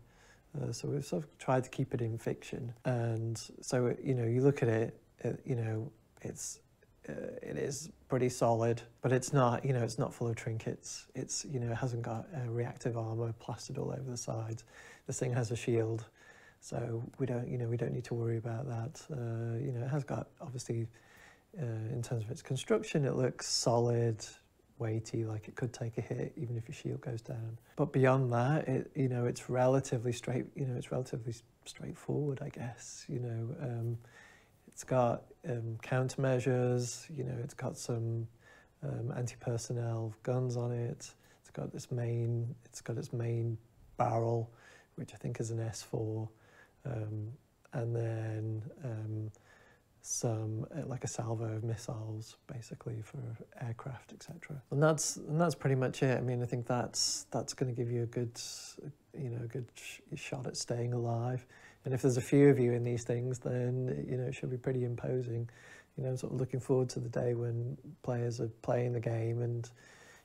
so we've sort of tried to keep it in fiction. And so, you look at it, it is pretty solid, but it's not, it's not full of trinkets. It's, it hasn't got reactive armor plastered all over the sides. This thing has a shield, so we don't need to worry about that. It has got, obviously, in terms of its construction, it looks solid, weighty, like it could take a hit even if your shield goes down. But beyond that, it's relatively straight. It's relatively straightforward, I guess. You know, it's got countermeasures. You know, it's got some anti-personnel guns on it. It's got its main barrel, which I think is an S4, and then some like a salvo of missiles, basically for aircraft, etc. And that's pretty much it. I mean, I think that's going to give you a good, you know, good shot at staying alive. And if there's a few of you in these things, then you know it should be pretty imposing. You know, I'm sort of looking forward to the day when players are playing the game and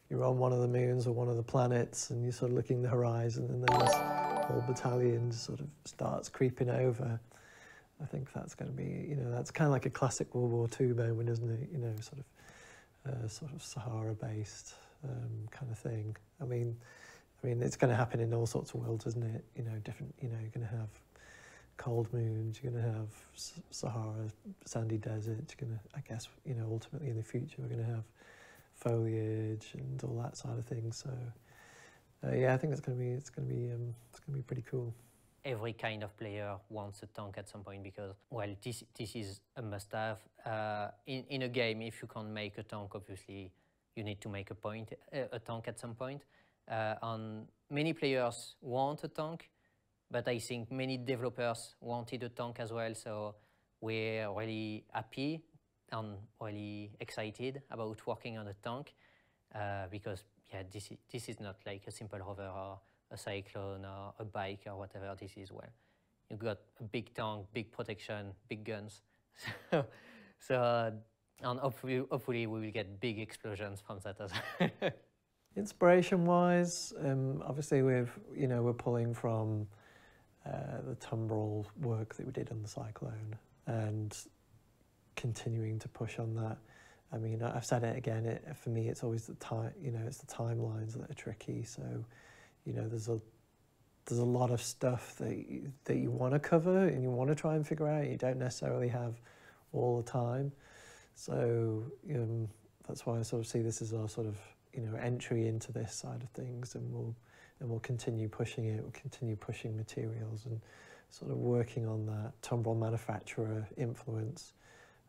you're on one of the moons or one of the planets, and you're sort of looking at the horizon, and then this whole battalion sort of starts creeping over. I think that's going to be, you know, that's kind of like a classic World War II moment, isn't it? You know, sort of Sahara-based kind of thing. I mean, it's going to happen in all sorts of worlds, isn't it? You know, different. You know, you're going to have cold moons. You're going to have Sahara, sandy desert. You're going to, I guess, you know, ultimately in the future, we're going to have foliage and all that side of things. So, yeah, I think it's going to be pretty cool. Every kind of player wants a tank at some point because, well, this is a must-have. In a game, if you can't make a tank, obviously, you need to make a tank at some point. And many players want a tank, but I think many developers wanted a tank as well, so we're really happy and really excited about working on a tank because, yeah, this is not like a simple rover or a cyclone or a bike or whatever this is. Well, you got a big tank, big protection, big guns. So and hopefully we will get big explosions from that as well. Inspiration-wise, obviously we're pulling from the Tumbril work that we did on the Cyclone and continuing to push on that. I mean, I've said it again. For me, it's always the time. You know, it's the timelines that are tricky. So, you know, there's a lot of stuff that you want to cover and you want to try and figure out. You don't necessarily have all the time. So that's why I sort of see this as our sort of, you know, entry into this side of things, and we'll continue pushing it. We'll continue pushing materials and sort of working on that Tumbril manufacturer influence.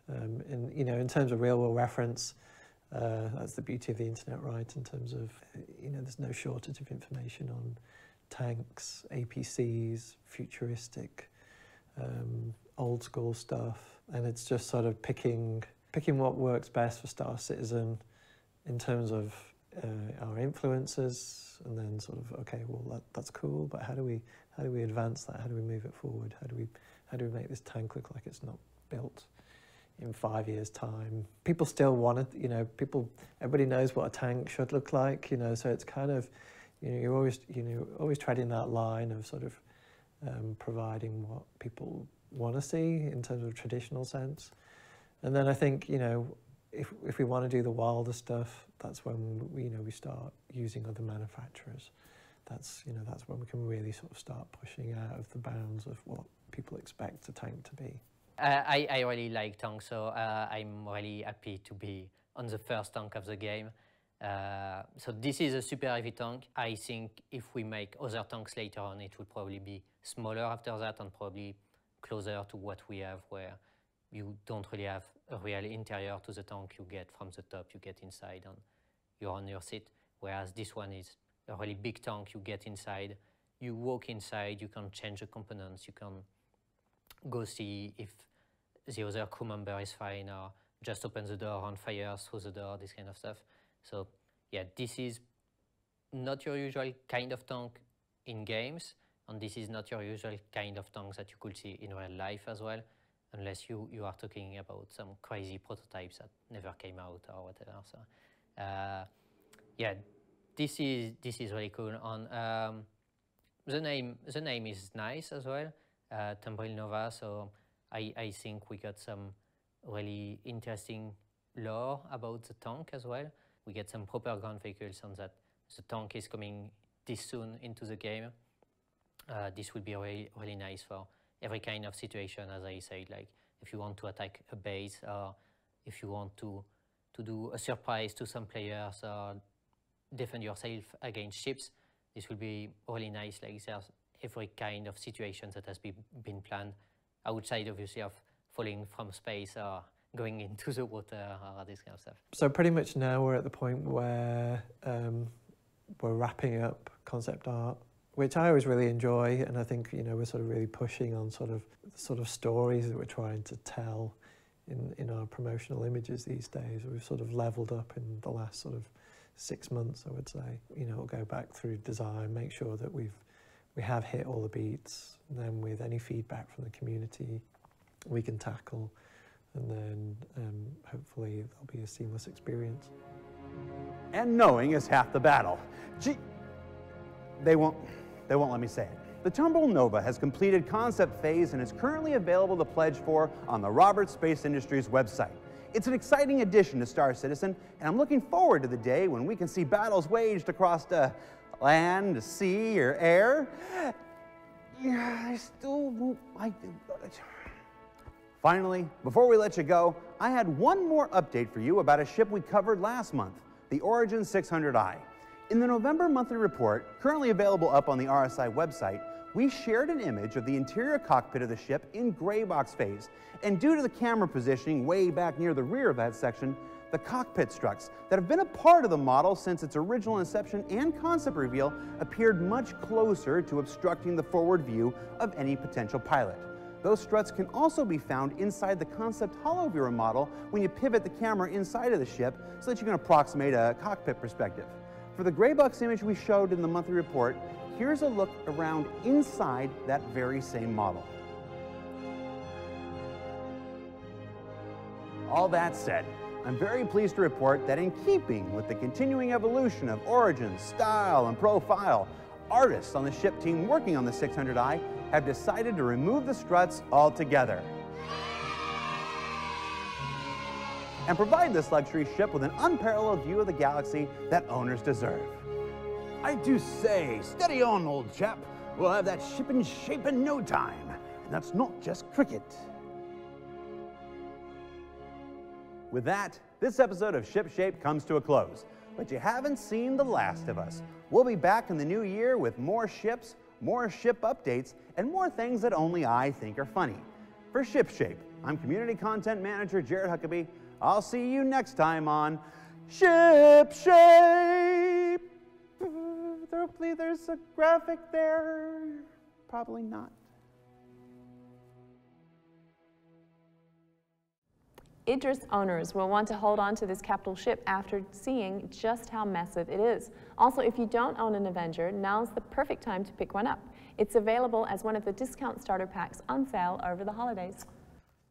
And you know, in terms of real-world reference, that's the beauty of the internet, right? In terms of, you know, there's no shortage of information on tanks, APCs, futuristic, old school stuff, and it's just sort of picking what works best for Star Citizen in terms of our influences, and then sort of, okay, well that's cool, but how do we advance that? How do we move it forward? How do we make this tank look like it's not built in 5 years' time? People still want it, you know, everybody knows what a tank should look like, you know, so it's kind of, you know, you're always treading that line of sort of providing what people want to see in terms of traditional sense. And then I think, you know, if we want to do the wilder stuff, that's when we start using other manufacturers. That's when we can really sort of start pushing out of the bounds of what people expect a tank to be. I really like tanks, so I'm really happy to be on the first tank of the game. So this is a super heavy tank. I think if we make other tanks later on, it will probably be smaller after that and probably closer to what we have, where you don't really have a real interior to the tank. You get from the top, you get inside and you're on your seat. Whereas this one is a really big tank. You get inside, you walk inside, you can change the components, you can go see if the other crew member is fine or just open the door and fire through the door, this kind of stuff. So yeah, this is not your usual kind of tank in games, and this is not your usual kind of tanks that you could see in real life as well, unless you are talking about some crazy prototypes that never came out or whatever. So yeah, this is really cool. And the name is nice as well, Tumbril Nova. So I think we got some really interesting lore about the tank as well. We get some proper ground vehicles on that. The tank is coming this soon into the game. This will be really nice for every kind of situation, as I said, like if you want to attack a base or if you want to do a surprise to some players or defend yourself against ships. This will be really nice. Like there's every kind of situation that has been planned, outside obviously of falling from space or going into the water or this kind of stuff. So pretty much now we're at the point where we're wrapping up concept art, which I always really enjoy, and I think, you know, we're sort of really pushing on sort of stories that we're trying to tell in our promotional images these days. We've sort of leveled up in the last sort of 6 months, I would say. You know, we'll go back through design, make sure that we have hit all the beats, and then with any feedback from the community, we can tackle, and then hopefully there'll be a seamless experience. And knowing is half the battle. Gee, they won't let me say it. The Tumbril Nova has completed concept phase and is currently available to pledge for on the Roberts Space Industries website. It's an exciting addition to Star Citizen, and I'm looking forward to the day when we can see battles waged across land, sea, or air. Yeah, I still won't like it. Finally, before we let you go, I had one more update for you about a ship we covered last month, the Origin 600i. In the November monthly report, currently available up on the RSI website, we shared an image of the interior cockpit of the ship in gray box phase, and due to the camera positioning way back near the rear of that section, the cockpit struts that have been a part of the model since its original inception and concept reveal appeared much closer to obstructing the forward view of any potential pilot. Those struts can also be found inside the concept HoloViewer model when you pivot the camera inside of the ship so that you can approximate a cockpit perspective. For the gray box image we showed in the monthly report, here's a look around inside that very same model. All that said, I'm very pleased to report that in keeping with the continuing evolution of origin, style, and profile, artists on the ship team working on the 600i have decided to remove the struts altogether and provide this luxury ship with an unparalleled view of the galaxy that owners deserve. I do say, steady on, old chap. We'll have that ship in shape in no time, and that's not just cricket. With that, this episode of Shipshape comes to a close, but you haven't seen the last of us. We'll be back in the new year with more ships, more ship updates, and more things that only I think are funny. For Shipshape, I'm Community Content Manager Jared Huckabee. I'll see you next time on Shipshape. Hopefully there's a graphic there. Probably not. Idris owners will want to hold on to this capital ship after seeing just how massive it is. Also, if you don't own an Avenger, now's the perfect time to pick one up. It's available as one of the discount starter packs on sale over the holidays.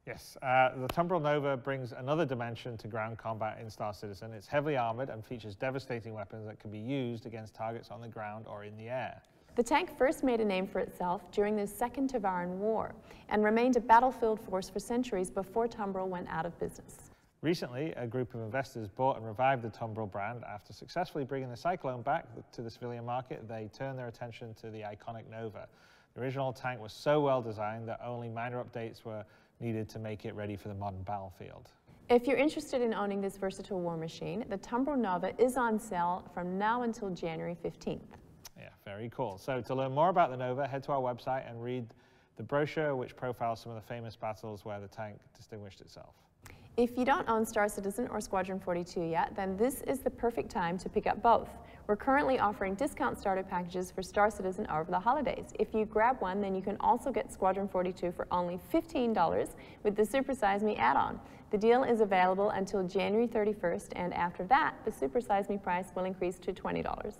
Yes, the Tumbril Nova brings another dimension to ground combat in Star Citizen. It's heavily armored and features devastating weapons that can be used against targets on the ground or in the air. The tank first made a name for itself during the Second Tavaran War and remained a battlefield force for centuries before Tumbril went out of business. Recently, a group of investors bought and revived the Tumbril brand. After successfully bringing the Cyclone back to the civilian market, they turned their attention to the iconic Nova. The original tank was so well designed that only minor updates were needed to make it ready for the modern battlefield. If you're interested in owning this versatile war machine, the Tumbril Nova is on sale from now until January 15th. Yeah, very cool. So to learn more about the Nova, head to our website and read the brochure which profiles some of the famous battles where the tank distinguished itself. If you don't own Star Citizen or Squadron 42 yet, then this is the perfect time to pick up both. We're currently offering discount starter packages for Star Citizen over the holidays. If you grab one, then you can also get Squadron 42 for only $15 with the Super Size Me add-on. The deal is available until January 31st, and after that, the Super Size Me price will increase to $20.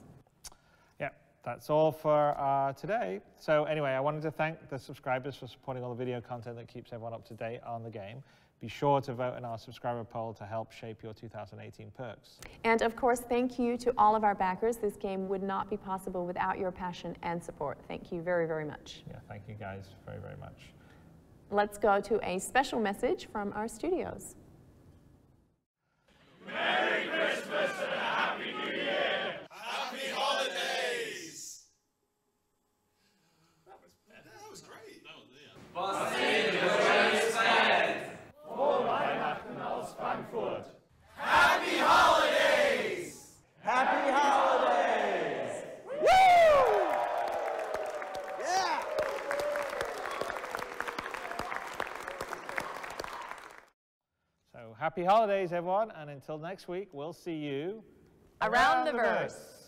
Yeah, that's all for today. So anyway, I wanted to thank the subscribers for supporting all the video content that keeps everyone up to date on the game. Be sure to vote in our subscriber poll to help shape your 2018 perks. And of course, thank you to all of our backers. This game would not be possible without your passion and support. Thank you very, very much. Yeah, thank you guys very, very much. Let's go to a special message from our studios. Merry Christmas and a Happy New Year! Happy Holidays! That was great. Was sehen wir schönes Fest! Frohe Weihnachten aus Frankfurt! Happy Holidays! Happy Holidays! Woo! Yeah! Happy holidays, everyone, and until next week, we'll see you around the verse.